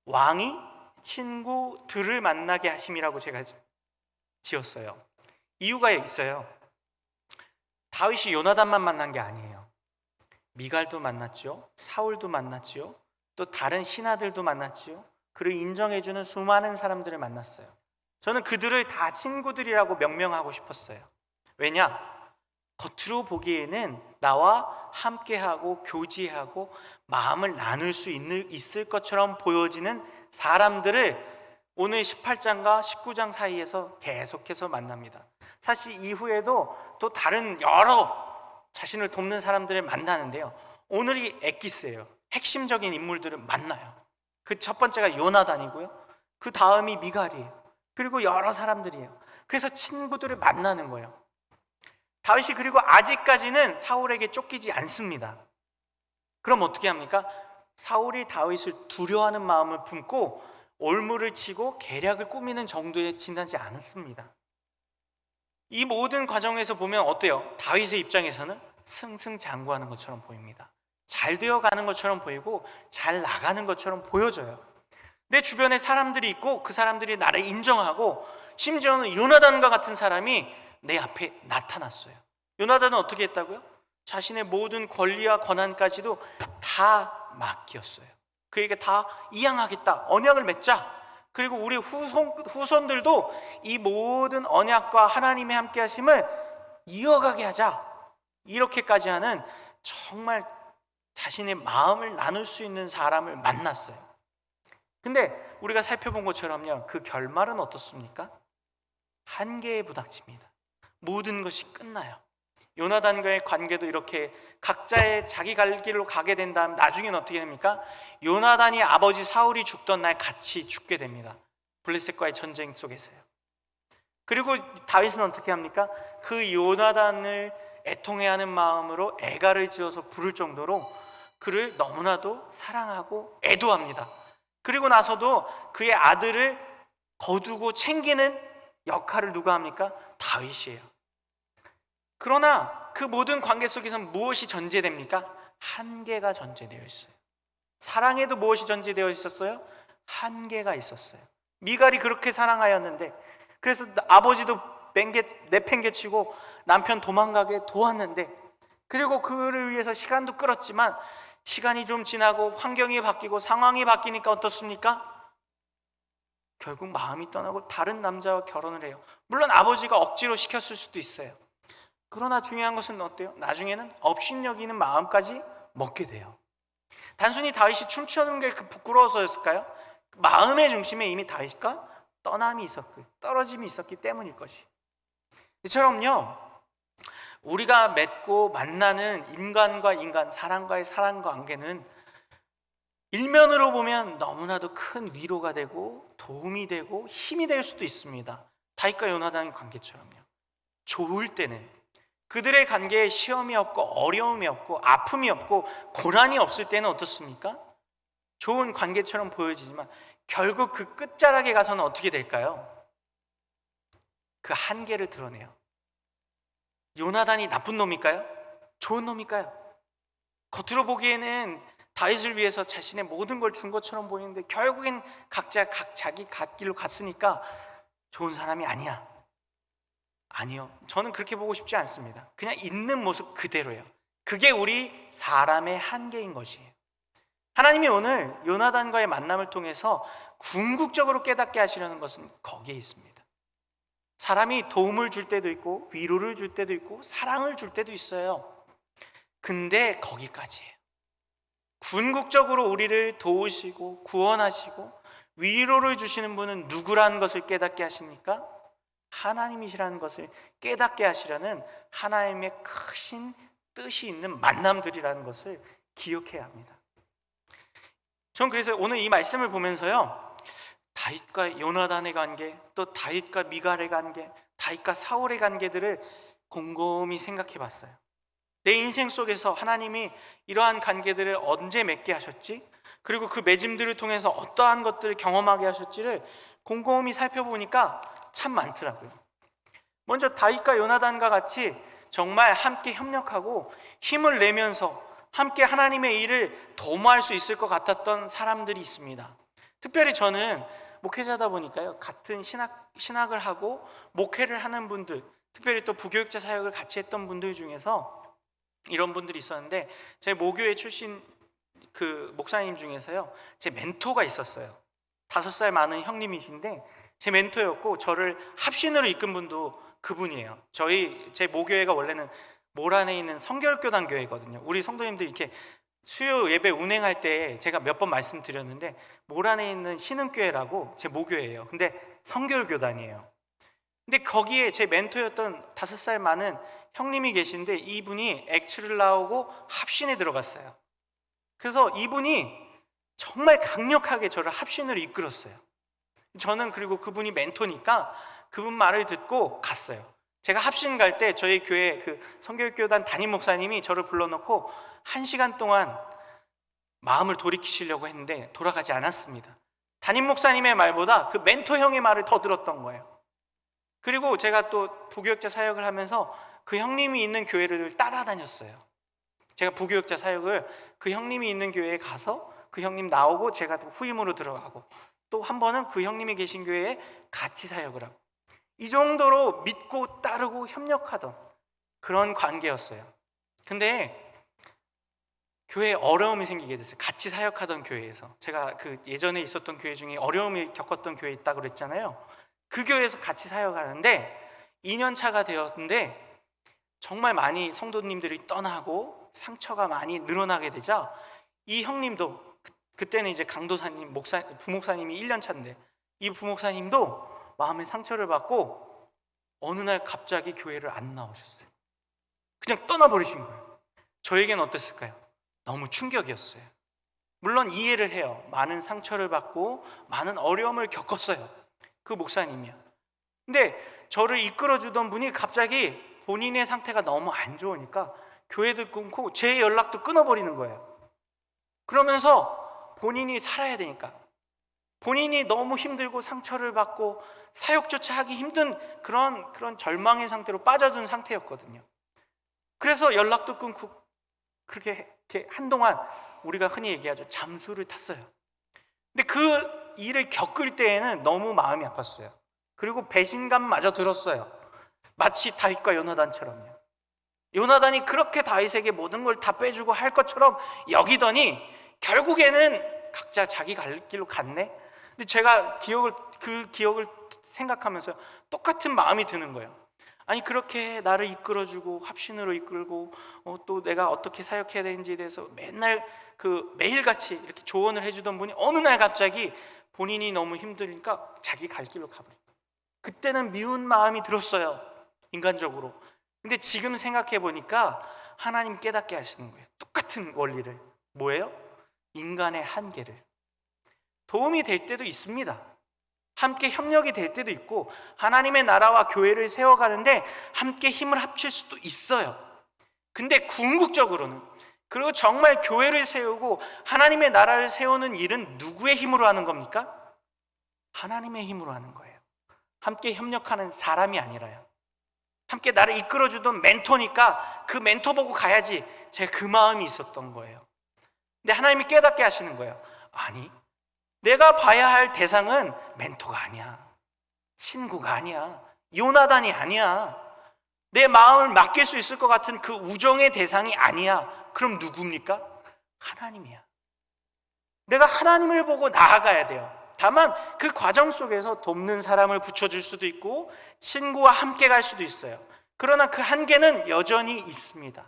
왕이 친구들을 만나게 하심이라고 제가 지었어요. 이유가 있어요. 다윗이 요나단만 만난 게 아니에요. 미갈도 만났죠. 사울도 만났죠. 또 다른 신하들도 만났죠. 그를 인정해주는 수많은 사람들을 만났어요. 저는 그들을 다 친구들이라고 명명하고 싶었어요. 왜냐? 겉으로 보기에는 나와 함께하고 교제하고 마음을 나눌 수 있을 것처럼 보여지는 사람들을 오늘 18장과 19장 사이에서 계속해서 만납니다. 사실 이후에도 또 다른 여러 자신을 돕는 사람들을 만나는데요, 오늘이 엑기스예요. 핵심적인 인물들을 만나요. 그 첫 번째가 요나단이고요, 그 다음이 미갈이에요. 그리고 여러 사람들이에요. 그래서 친구들을 만나는 거예요. 다윗이 그리고 아직까지는 사울에게 쫓기지 않습니다. 그럼 어떻게 합니까? 사울이 다윗을 두려워하는 마음을 품고 올무를 치고 계략을 꾸미는 정도에 지나지 않았습니다. 이 모든 과정에서 보면 어때요? 다윗의 입장에서는 승승장구하는 것처럼 보입니다. 잘 되어가는 것처럼 보이고 잘 나가는 것처럼 보여져요. 내 주변에 사람들이 있고 그 사람들이 나를 인정하고 심지어는 요나단과 같은 사람이 내 앞에 나타났어요. 요나단은 어떻게 했다고요? 자신의 모든 권리와 권한까지도 다 맡겼어요. 그에게 다 이양하겠다, 언약을 맺자. 그리고 우리 후손들도 이 모든 언약과 하나님의 함께 하심을 이어가게 하자. 이렇게까지 하는 정말 자신의 마음을 나눌 수 있는 사람을 만났어요. 근데 우리가 살펴본 것처럼요, 그 결말은 어떻습니까? 한계에 부닥칩니다. 모든 것이 끝나요. 요나단과의 관계도 이렇게 각자의 자기 갈 길로 가게 된 다음 나중에는 어떻게 됩니까? 요나단이 아버지 사울이 죽던 날 같이 죽게 됩니다. 블레셋과의 전쟁 속에서요. 그리고 다윗은 어떻게 합니까? 그 요나단을 애통해하는 마음으로 애가를 지어서 부를 정도로 그를 너무나도 사랑하고 애도합니다. 그리고 나서도 그의 아들을 거두고 챙기는 역할을 누가 합니까? 다윗이에요. 그러나 그 모든 관계 속에서는 무엇이 전제됩니까? 한계가 전제되어 있어요. 사랑에도 무엇이 전제되어 있었어요? 한계가 있었어요. 미갈이 그렇게 사랑하였는데, 그래서 아버지도 내팽개치고 남편 도망가게 도왔는데, 그리고 그를 위해서 시간도 끌었지만 시간이 좀 지나고 환경이 바뀌고 상황이 바뀌니까 어떻습니까? 결국 마음이 떠나고 다른 남자와 결혼을 해요. 물론 아버지가 억지로 시켰을 수도 있어요. 그러나 중요한 것은 어때요? 나중에는 업신여기는 마음까지 먹게 돼요. 단순히 다윗이 춤추는 게 부끄러워서였을까요? 마음의 중심에 이미 다윗과 떠남이 있었고 떨어짐이 있었기 때문일 것이. 이처럼요, 우리가 맺고 만나는 인간과 인간, 사람과의 사랑 관계는 일면으로 보면 너무나도 큰 위로가 되고 도움이 되고 힘이 될 수도 있습니다. 다윗과 요나단의 관계처럼요. 좋을 때는 그들의 관계에 시험이 없고 어려움이 없고 아픔이 없고 고난이 없을 때는 어떻습니까? 좋은 관계처럼 보여지지만 결국 그 끝자락에 가서는 어떻게 될까요? 그 한계를 드러내요. 요나단이 나쁜 놈일까요? 좋은 놈일까요? 겉으로 보기에는 다윗을 위해서 자신의 모든 걸 준 것처럼 보이는데 결국엔 각자 자기 갓길로 갔으니까 좋은 사람이 아니야. 아니요, 저는 그렇게 보고 싶지 않습니다. 그냥 있는 모습 그대로예요. 그게 우리 사람의 한계인 것이에요. 하나님이 오늘 요나단과의 만남을 통해서 궁극적으로 깨닫게 하시려는 것은 거기에 있습니다. 사람이 도움을 줄 때도 있고 위로를 줄 때도 있고 사랑을 줄 때도 있어요. 근데 거기까지예요. 궁극적으로 우리를 도우시고 구원하시고 위로를 주시는 분은 누구라는 것을 깨닫게 하십니까? 하나님이시라는 것을 깨닫게 하시려는 하나님의 크신 뜻이 있는 만남들이라는 것을 기억해야 합니다. 전 그래서 오늘 이 말씀을 보면서요, 다윗과 요나단의 관계, 또 다윗과 미갈의 관계, 다윗과 사울의 관계들을 곰곰이 생각해 봤어요. 내 인생 속에서 하나님이 이러한 관계들을 언제 맺게 하셨지? 그리고 그 맺음들을 통해서 어떠한 것들을 경험하게 하셨지를 곰곰이 살펴보니까 참 많더라고요. 먼저 다윗과 요나단과 같이 정말 함께 협력하고 힘을 내면서 함께 하나님의 일을 도모할 수 있을 것 같았던 사람들이 있습니다. 특별히 저는 목회자다 보니까요, 같은 신학을 하고 목회를 하는 분들, 특별히 또 부교육자 사역을 같이 했던 분들 중에서 이런 분들이 있었는데, 제 모교회 출신 그 목사님 중에서요, 제 멘토가 있었어요. 5살 많은 형님이신데 제 멘토였고 저를 합신으로 이끈 분도 그분이에요. 제 모교회가 원래는 모란에 있는 성결교단 교회거든요. 우리 성도님들 이렇게 수요 예배 운행할 때 제가 몇 번 말씀드렸는데, 모란에 있는 신흥교회라고 제 모교회예요. 근데 성결교단이에요. 근데 거기에 제 멘토였던 5살 많은 형님이 계신데, 이분이 액츠를 나오고 합신에 들어갔어요. 그래서 이분이 정말 강력하게 저를 합신으로 이끌었어요. 저는 그리고 그분이 멘토니까 그분 말을 듣고 갔어요. 제가 합신 갈 때 저희 교회 그 성결교단 담임 목사님이 저를 불러놓고 1시간 동안 마음을 돌이키시려고 했는데 돌아가지 않았습니다. 담임 목사님의 말보다 그 멘토 형의 말을 더 들었던 거예요. 그리고 제가 또 부교육자 사역을 하면서 그 형님이 있는 교회를 따라다녔어요. 제가 부교육자 사역을 그 형님이 있는 교회에 가서 그 형님 나오고 제가 또 후임으로 들어가고, 또 한 번은 그 형님이 계신 교회에 같이 사역을 하고, 이 정도로 믿고 따르고 협력하던 그런 관계였어요. 근데 교회에 어려움이 생기게 됐어요. 같이 사역하던 교회에서. 제가 그 예전에 있었던 교회 중에 어려움을 겪었던 교회 있다고 그랬잖아요. 그 교회에서 같이 사역하는데 2년 차가 되었는데 정말 많이 성도님들이 떠나고 상처가 많이 늘어나게 되자, 이 형님도 그때는 이제 강도사님 부목사님이 1년 차인데, 이 부목사님도 마음의 상처를 받고 어느 날 갑자기 교회를 안 나오셨어요. 그냥 떠나버리신 거예요. 저에겐 어땠을까요? 너무 충격이었어요. 물론 이해를 해요. 많은 상처를 받고 많은 어려움을 겪었어요, 그 목사님이요. 근데 저를 이끌어주던 분이 갑자기 본인의 상태가 너무 안 좋으니까 교회도 끊고 제 연락도 끊어버리는 거예요. 그러면서 본인이 살아야 되니까, 본인이 너무 힘들고 상처를 받고 사역조차 하기 힘든 그런 절망의 상태로 빠져든 상태였거든요. 그래서 연락도 끊고 그렇게 한동안 우리가 흔히 얘기하죠, 잠수를 탔어요. 근데 그 일을 겪을 때에는 너무 마음이 아팠어요. 그리고 배신감마저 들었어요. 마치 다윗과 요나단처럼요. 요나단이 그렇게 다윗에게 모든 걸 다 빼주고 할 것처럼 여기더니 결국에는 각자 자기 갈 길로 갔네. 근데 제가 그 기억을 생각하면서 똑같은 마음이 드는 거예요. 아니, 그렇게 나를 이끌어주고 합신으로 이끌고 또 내가 어떻게 사역해야 되는지에 대해서 맨날 매일같이 이렇게 조언을 해주던 분이 어느 날 갑자기 본인이 너무 힘드니까 자기 갈 길로 가버린 거예요. 그때는 미운 마음이 들었어요, 인간적으로. 근데 지금 생각해 보니까 하나님 깨닫게 하시는 거예요. 똑같은 원리를. 뭐예요? 인간의 한계를. 도움이 될 때도 있습니다. 함께 협력이 될 때도 있고, 하나님의 나라와 교회를 세워가는데 함께 힘을 합칠 수도 있어요. 근데 궁극적으로는, 그리고 정말 교회를 세우고 하나님의 나라를 세우는 일은 누구의 힘으로 하는 겁니까? 하나님의 힘으로 하는 거예요. 함께 협력하는 사람이 아니라요. 함께 나를 이끌어주던 멘토니까 그 멘토 보고 가야지, 제가 그 마음이 있었던 거예요. 근데 하나님이 깨닫게 하시는 거예요. 아니, 내가 봐야 할 대상은 멘토가 아니야, 친구가 아니야, 요나단이 아니야, 내 마음을 맡길 수 있을 것 같은 그 우정의 대상이 아니야. 그럼 누굽니까? 하나님이야. 내가 하나님을 보고 나아가야 돼요. 다만 그 과정 속에서 돕는 사람을 붙여줄 수도 있고 친구와 함께 갈 수도 있어요. 그러나 그 한계는 여전히 있습니다.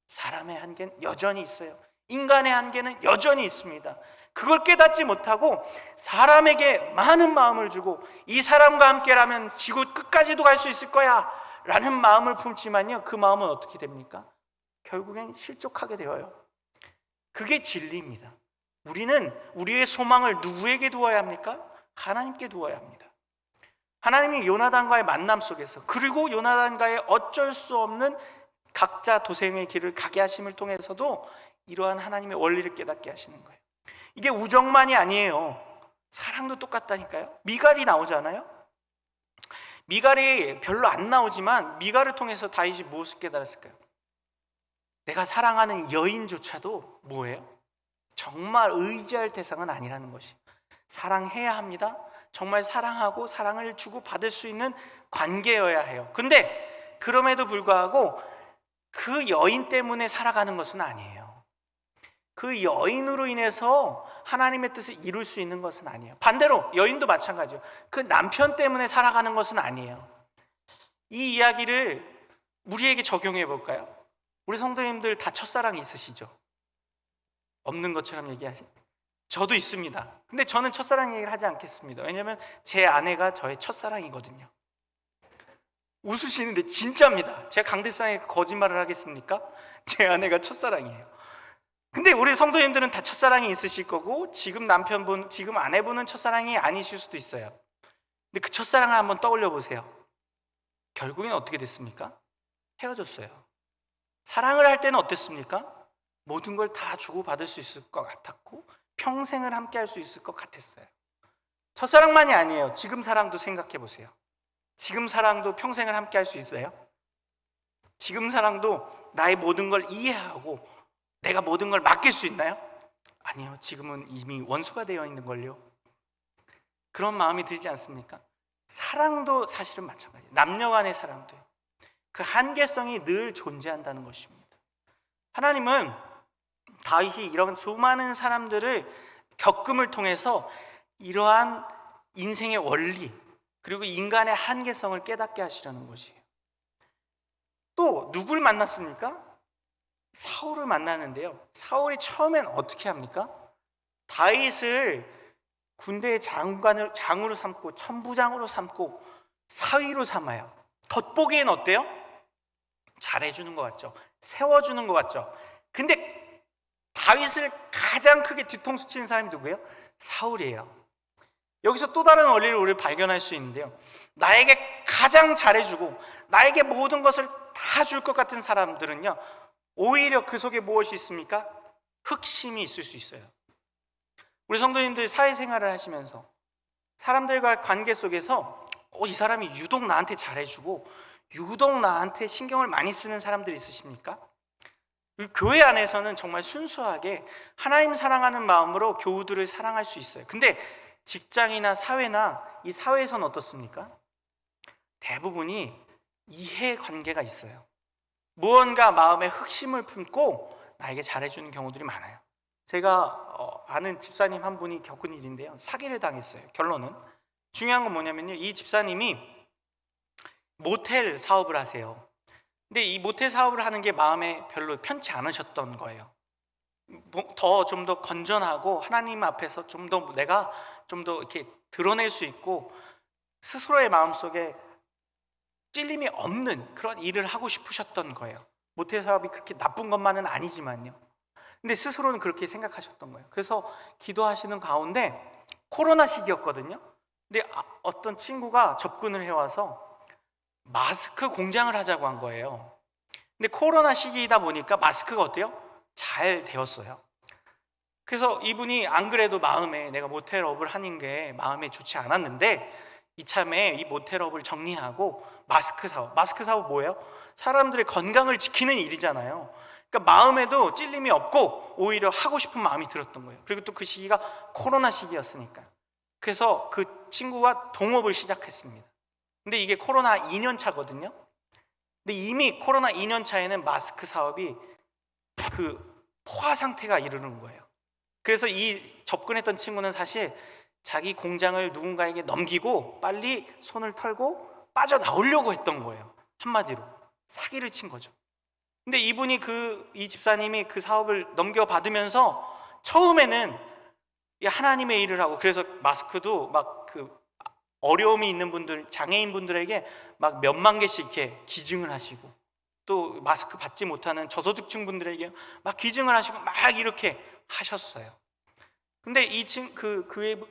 사람의 한계는 여전히 있어요. 인간의 한계는 여전히 있습니다. 그걸 깨닫지 못하고 사람에게 많은 마음을 주고 이 사람과 함께라면 지구 끝까지도 갈 수 있을 거야 라는 마음을 품지만요, 그 마음은 어떻게 됩니까? 결국엔 실족하게 되어요. 그게 진리입니다. 우리는 우리의 소망을 누구에게 두어야 합니까? 하나님께 두어야 합니다. 하나님이 요나단과의 만남 속에서, 그리고 요나단과의 어쩔 수 없는 각자 도생의 길을 가게 하심을 통해서도 이러한 하나님의 원리를 깨닫게 하시는 거예요. 이게 우정만이 아니에요. 사랑도 똑같다니까요. 미갈이 나오잖아요. 미갈이 별로 안 나오지만 미갈을 통해서 다윗이 무엇을 깨달았을까요? 내가 사랑하는 여인조차도 뭐예요? 정말 의지할 대상은 아니라는 것이, 사랑해야 합니다. 정말 사랑하고 사랑을 주고 받을 수 있는 관계여야 해요. 근데 그럼에도 불구하고 그 여인 때문에 살아가는 것은 아니에요. 그 여인으로 인해서 하나님의 뜻을 이룰 수 있는 것은 아니에요. 반대로 여인도 마찬가지예요. 그 남편 때문에 살아가는 것은 아니에요. 이 이야기를 우리에게 적용해 볼까요? 우리 성도님들 다 첫사랑이 있으시죠? 없는 것처럼 얘기하시. 저도 있습니다. 근데 저는 첫사랑 얘기를 하지 않겠습니다. 왜냐하면 제 아내가 저의 첫사랑이거든요. 웃으시는데 진짜입니다. 제가 강대상에 거짓말을 하겠습니까? 제 아내가 첫사랑이에요. 근데 우리 성도님들은 다 첫사랑이 있으실 거고 지금 남편분, 지금 아내분은 첫사랑이 아니실 수도 있어요. 근데 그 첫사랑을 한번 떠올려 보세요. 결국엔 어떻게 됐습니까? 헤어졌어요. 사랑을 할 때는 어땠습니까? 모든 걸 다 주고받을 수 있을 것 같았고 평생을 함께 할 수 있을 것 같았어요. 첫사랑만이 아니에요. 지금 사랑도 생각해 보세요. 지금 사랑도 평생을 함께 할 수 있어요? 지금 사랑도 나의 모든 걸 이해하고 내가 모든 걸 맡길 수 있나요? 아니요. 지금은 이미 원수가 되어 있는 걸요. 그런 마음이 들지 않습니까? 사랑도 사실은 마찬가지예요. 남녀 간의 사랑도요. 그 한계성이 늘 존재한다는 것입니다. 하나님은 다윗이 이런 수많은 사람들을 겪음을 통해서 이러한 인생의 원리, 그리고 인간의 한계성을 깨닫게 하시려는 것이에요. 또 누굴 만났습니까? 사울을 만나는데요. 사울이 처음엔 어떻게 합니까? 다윗을 군대의 장으로 삼고 천부장으로 삼고 사위로 삼아요. 겉보기엔 어때요? 잘해주는 것 같죠? 세워주는 것 같죠? 근데 다윗을 가장 크게 뒤통수 치는 사람이 누구예요? 사울이에요. 여기서 또 다른 원리를 우리 발견할 수 있는데요. 나에게 가장 잘해주고 나에게 모든 것을 다 줄 것 같은 사람들은요, 오히려 그 속에 무엇이 있습니까? 흑심이 있을 수 있어요. 우리 성도님들 사회생활을 하시면서 사람들과 관계 속에서 이 사람이 유독 나한테 잘해주고 유독 나한테 신경을 많이 쓰는 사람들이 있으십니까? 교회 안에서는 정말 순수하게 하나님 사랑하는 마음으로 교우들을 사랑할 수 있어요. 근데 직장이나 사회나 이 사회에서는 어떻습니까? 대부분이 이해관계가 있어요. 무언가 마음에 흑심을 품고 나에게 잘해주는 경우들이 많아요. 제가 아는 집사님 한 분이 겪은 일인데요, 사기를 당했어요. 결론은 중요한 건 뭐냐면요, 이 집사님이 모텔 사업을 하세요. 근데 이 모텔 사업을 하는 게 마음에 별로 편치 않으셨던 거예요. 좀 더 건전하고 하나님 앞에서 좀 더 내가 좀 더 이렇게 드러낼 수 있고 스스로의 마음속에 찔림이 없는 그런 일을 하고 싶으셨던 거예요. 모텔 사업이 그렇게 나쁜 것만은 아니지만요. 근데 스스로는 그렇게 생각하셨던 거예요. 그래서 기도하시는 가운데 코로나 시기였거든요. 근데 어떤 친구가 접근을 해와서 마스크 공장을 하자고 한 거예요. 근데 코로나 시기이다 보니까 마스크가 어때요? 잘 되었어요. 그래서 이분이 안 그래도 마음에 내가 모텔업을 하는 게 마음에 좋지 않았는데 이참에 이 모텔업을 정리하고 마스크 사업 뭐예요? 사람들의 건강을 지키는 일이잖아요. 그러니까 마음에도 찔림이 없고 오히려 하고 싶은 마음이 들었던 거예요. 그리고 또 그 시기가 코로나 시기였으니까. 그래서 그 친구와 동업을 시작했습니다. 근데 이게 코로나 2년 차거든요. 근데 이미 코로나 2년 차에는 마스크 사업이 그 포화 상태가 이르는 거예요. 그래서 이 접근했던 친구는 사실 자기 공장을 누군가에게 넘기고 빨리 손을 털고 빠져나오려고 했던 거예요. 한마디로 사기를 친 거죠. 근데 이분이 이 집사님이 그 사업을 넘겨받으면서 처음에는 하나님의 일을 하고, 그래서 마스크도 막 그 어려움이 있는 분들, 장애인 분들에게 막 몇만 개씩 이렇게 기증을 하시고, 또 마스크 받지 못하는 저소득층 분들에게 막 기증을 하시고 막 이렇게 하셨어요. 근데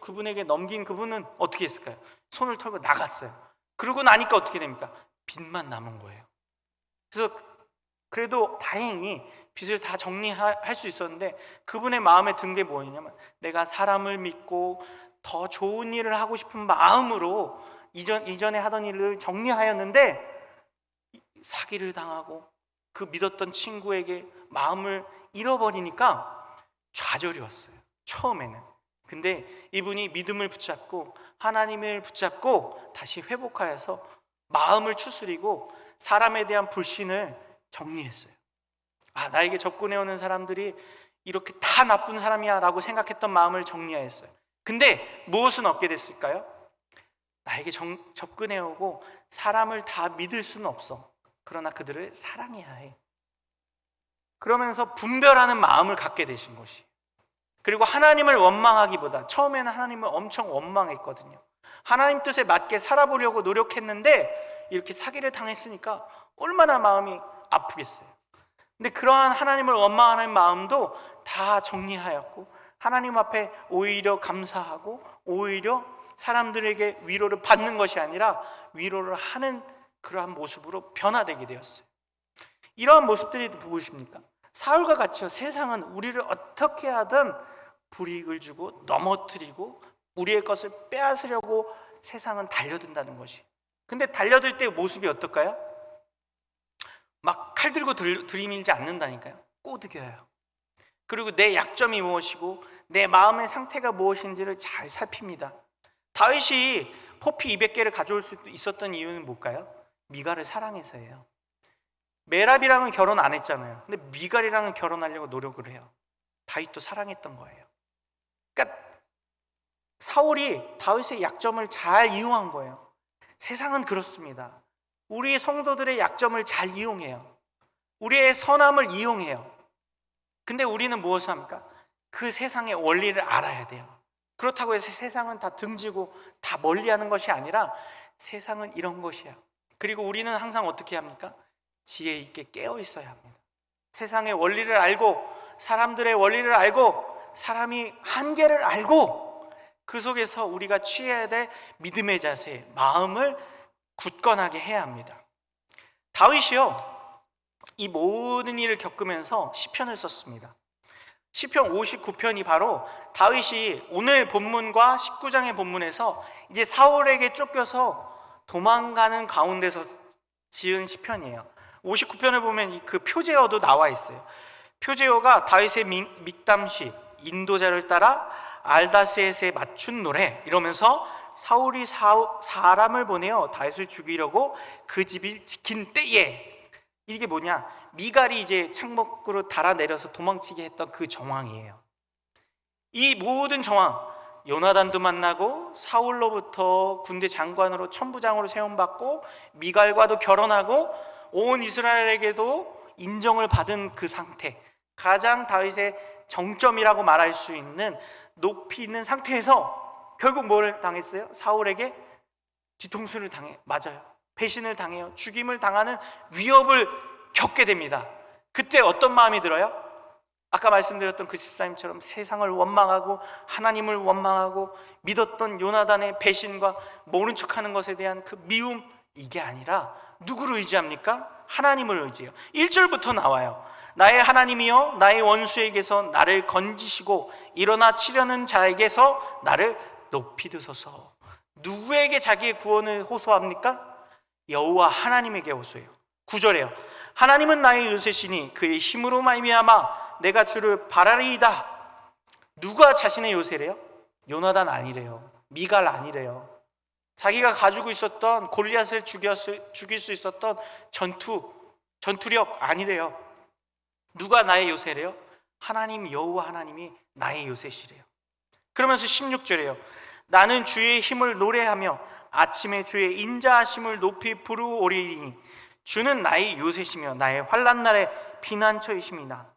그분에게 넘긴 그분은 어떻게 했을까요? 손을 털고 나갔어요. 그러고 나니까 어떻게 됩니까? 빚만 남은 거예요. 그래서 그래도 다행히 빚을 다 정리할 수 있었는데, 그분의 마음에 든 게 뭐였냐면, 내가 사람을 믿고 더 좋은 일을 하고 싶은 마음으로 이전에 하던 일을 정리하였는데 사기를 당하고 그 믿었던 친구에게 마음을 잃어버리니까 좌절이 왔어요, 처음에는. 근데 이분이 믿음을 붙잡고 하나님을 붙잡고 다시 회복하여서 마음을 추스리고 사람에 대한 불신을 정리했어요. 나에게 접근해오는 사람들이 이렇게 다 나쁜 사람이야 라고 생각했던 마음을 정리하였어요. 근데 무엇은 얻게 됐을까요? 나에게 접근해오고 사람을 다 믿을 수는 없어. 그러나 그들을 사랑해야 해. 그러면서 분별하는 마음을 갖게 되신 것이. 그리고 하나님을 원망하기보다, 처음에는 하나님을 엄청 원망했거든요. 하나님 뜻에 맞게 살아보려고 노력했는데 이렇게 사기를 당했으니까 얼마나 마음이 아프겠어요. 근데 그러한 하나님을 원망하는 마음도 다 정리하였고, 하나님 앞에 오히려 감사하고 오히려 사람들에게 위로를 받는 것이 아니라 위로를 하는 그러한 모습으로 변화되게 되었어요. 이러한 모습들이 무엇입니까? 사울과 같이요, 세상은 우리를 어떻게 하든 불이익을 주고 넘어뜨리고 우리의 것을 빼앗으려고 세상은 달려든다는 것이. 근데 달려들 때 모습이 어떨까요? 막 칼 들고 들이밀지 않는다니까요. 꼬드겨요. 그리고 내 약점이 무엇이고 내 마음의 상태가 무엇인지를 잘 살핍니다. 다윗이 포피 200개를 가져올 수 있었던 이유는 뭘까요? 미갈을 사랑해서예요. 메랍이랑은 결혼 안 했잖아요. 근데 미갈이랑은 결혼하려고 노력을 해요. 다윗도 사랑했던 거예요. 그러니까 사울이 다윗의 약점을 잘 이용한 거예요. 세상은 그렇습니다. 우리 성도들의 약점을 잘 이용해요. 우리의 선함을 이용해요. 근데 우리는 무엇을 합니까? 그 세상의 원리를 알아야 돼요. 그렇다고 해서 세상은 다 등지고 다 멀리하는 것이 아니라 세상은 이런 것이야. 그리고 우리는 항상 어떻게 합니까? 지혜 있게 깨어 있어야 합니다. 세상의 원리를 알고 사람들의 원리를 알고 사람이 한계를 알고 그 속에서 우리가 취해야 될 믿음의 자세, 마음을 굳건하게 해야 합니다. 다윗이요, 이 모든 일을 겪으면서 시편을 썼습니다. 시편 59편이 바로 다윗이 오늘 본문과 19장의 본문에서 이제 사울에게 쫓겨서 도망가는 가운데서 지은 시편이에요. 59편을 보면 그 표제어도 나와 있어요. 표제어가 다윗의 믹담시, 인도자를 따라 알다셋에 맞춘 노래, 이러면서 사울이 사람을 보내어 다윗을 죽이려고 그 집을 지킨 때에, 이게 뭐냐, 미갈이 이제 창목으로 달아내려서 도망치게 했던 그 정황이에요. 이 모든 정황, 요나단도 만나고 사울로부터 군대 장관으로 천부장으로 세움받고 미갈과도 결혼하고 온 이스라엘에게도 인정을 받은 그 상태, 가장 다윗의 정점이라고 말할 수 있는 높이 있는 상태에서 결국 뭘 당했어요? 사울에게 뒤통수를 맞아요. 배신을 당해요. 죽임을 당하는 위협을 겪게 됩니다. 그때 어떤 마음이 들어요? 아까 말씀드렸던 그 집사님처럼 세상을 원망하고 하나님을 원망하고 믿었던 요나단의 배신과 모른 척하는 것에 대한 그 미움, 이게 아니라 누구를 의지합니까? 하나님을 의지해요. 1절부터 나와요. 나의 하나님이여 나의 원수에게서 나를 건지시고 일어나 치려는 자에게서 나를 높이 드소서. 누구에게 자기의 구원을 호소합니까? 여호와 하나님에게 호소해요. 9절에요. 하나님은 나의 요새시니 그의 힘으로 말미암아 내가 주를 바라리이다. 누가 자신의 요새래요? 요나단 아니래요. 미갈 아니래요. 자기가 가지고 있었던 골리앗을 죽일 수 있었던 전투력 아니래요. 누가 나의 요새래요? 하나님 여호와 하나님이 나의 요새시래요. 그러면서 16절에요. 나는 주의 힘을 노래하며 아침에 주의 인자하심을 높이 부르오리니 주는 나의 요새시며 나의 환난 날의 피난처이심이나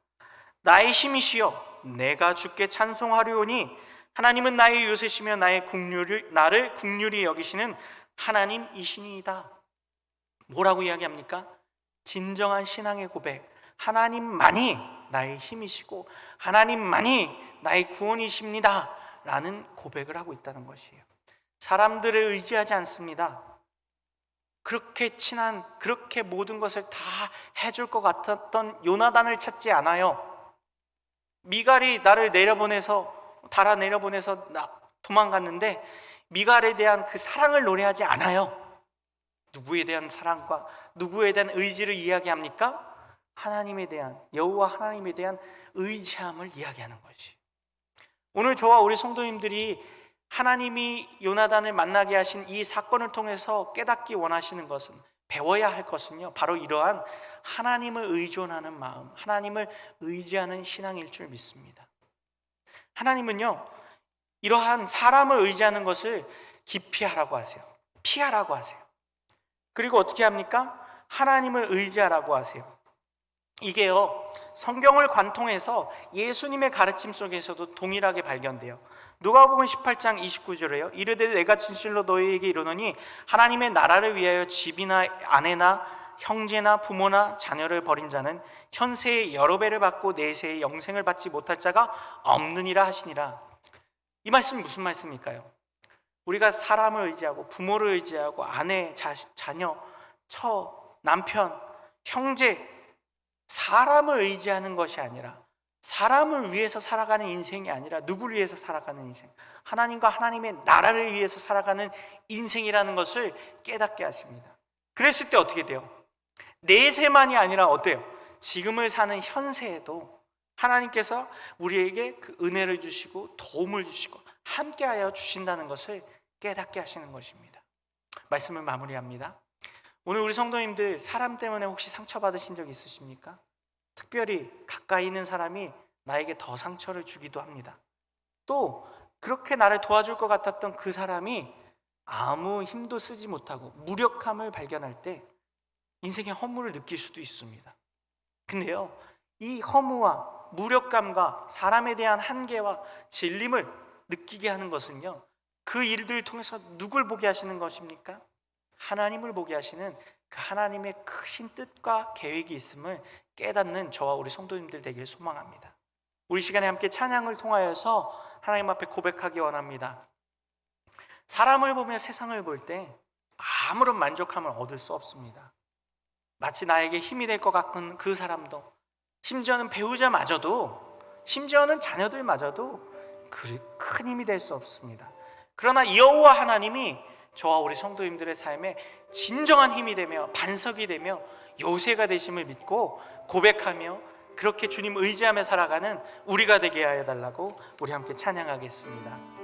나의 힘이시여 내가 주께 찬송하려오니 하나님은 나의 요새시며 나를 긍휼히 여기시는 하나님이시니이다. 뭐라고 이야기합니까? 진정한 신앙의 고백. 하나님만이 나의 힘이시고 하나님만이 나의 구원이십니다 라는 고백을 하고 있다는 것이에요. 사람들을 의지하지 않습니다. 그렇게 친한, 그렇게 모든 것을 다 해줄 것 같았던 요나단을 찾지 않아요. 미갈이 나를 달아 내려보내서 도망갔는데 미갈에 대한 그 사랑을 노래하지 않아요. 누구에 대한 사랑과 누구에 대한 의지를 이야기합니까? 하나님에 대한, 여호와 하나님에 대한 의지함을 이야기하는 것이. 오늘 저와 우리 성도님들이 하나님이 요나단을 만나게 하신 이 사건을 통해서 깨닫기 원하시는 것은, 배워야 할 것은요, 바로 이러한 하나님을 의존하는 마음, 하나님을 의지하는 신앙일 줄 믿습니다. 하나님은요, 이러한 사람을 의지하는 것을 기피하라고 하세요. 피하라고 하세요. 그리고 어떻게 합니까? 하나님을 의지하라고 하세요. 이게요, 성경을 관통해서 예수님의 가르침 속에서도 동일하게 발견돼요. 누가복음 18장 29절에요. 이르되 내가 진실로 너희에게 이르노니 하나님의 나라를 위하여 집이나 아내나 형제나 부모나 자녀를 버린 자는 현세의 여러 배를 받고 내세의 영생을 받지 못할 자가 없느니라 하시니라. 이 말씀이 무슨 말씀일까요? 우리가 사람을 의지하고 부모를 의지하고 아내, 자녀, 남편, 형제, 사람을 의지하는 것이 아니라, 사람을 위해서 살아가는 인생이 아니라 누구를 위해서 살아가는 인생, 하나님과 하나님의 나라를 위해서 살아가는 인생이라는 것을 깨닫게 하십니다. 그랬을 때 어떻게 돼요? 내세만이 아니라 어때요? 지금을 사는 현세에도 하나님께서 우리에게 그 은혜를 주시고 도움을 주시고 함께하여 주신다는 것을 깨닫게 하시는 것입니다. 말씀을 마무리합니다. 오늘 우리 성도님들, 사람 때문에 혹시 상처받으신 적 있으십니까? 특별히 가까이 있는 사람이 나에게 더 상처를 주기도 합니다. 또 그렇게 나를 도와줄 것 같았던 그 사람이 아무 힘도 쓰지 못하고 무력함을 발견할 때 인생의 허무를 느낄 수도 있습니다. 근데요, 이 허무와 무력감과 사람에 대한 한계와 질림을 느끼게 하는 것은요, 그 일들을 통해서 누굴 보게 하시는 것입니까? 하나님을 보게 하시는 그 하나님의 크신 뜻과 계획이 있음을 깨닫는 저와 우리 성도님들 되기를 소망합니다. 우리 시간에 함께 찬양을 통하여서 하나님 앞에 고백하기 원합니다. 사람을 보며 세상을 볼 때 아무런 만족함을 얻을 수 없습니다. 마치 나에게 힘이 될 것 같은 그 사람도, 심지어는 배우자마저도, 심지어는 자녀들마저도 큰 힘이 될 수 없습니다. 그러나 여호와 하나님이 저와 우리 성도님들의 삶에 진정한 힘이 되며 반석이 되며 요새가 되심을 믿고 고백하며 그렇게 주님 의지하며 살아가는 우리가 되게 하여 달라고 우리 함께 찬양하겠습니다.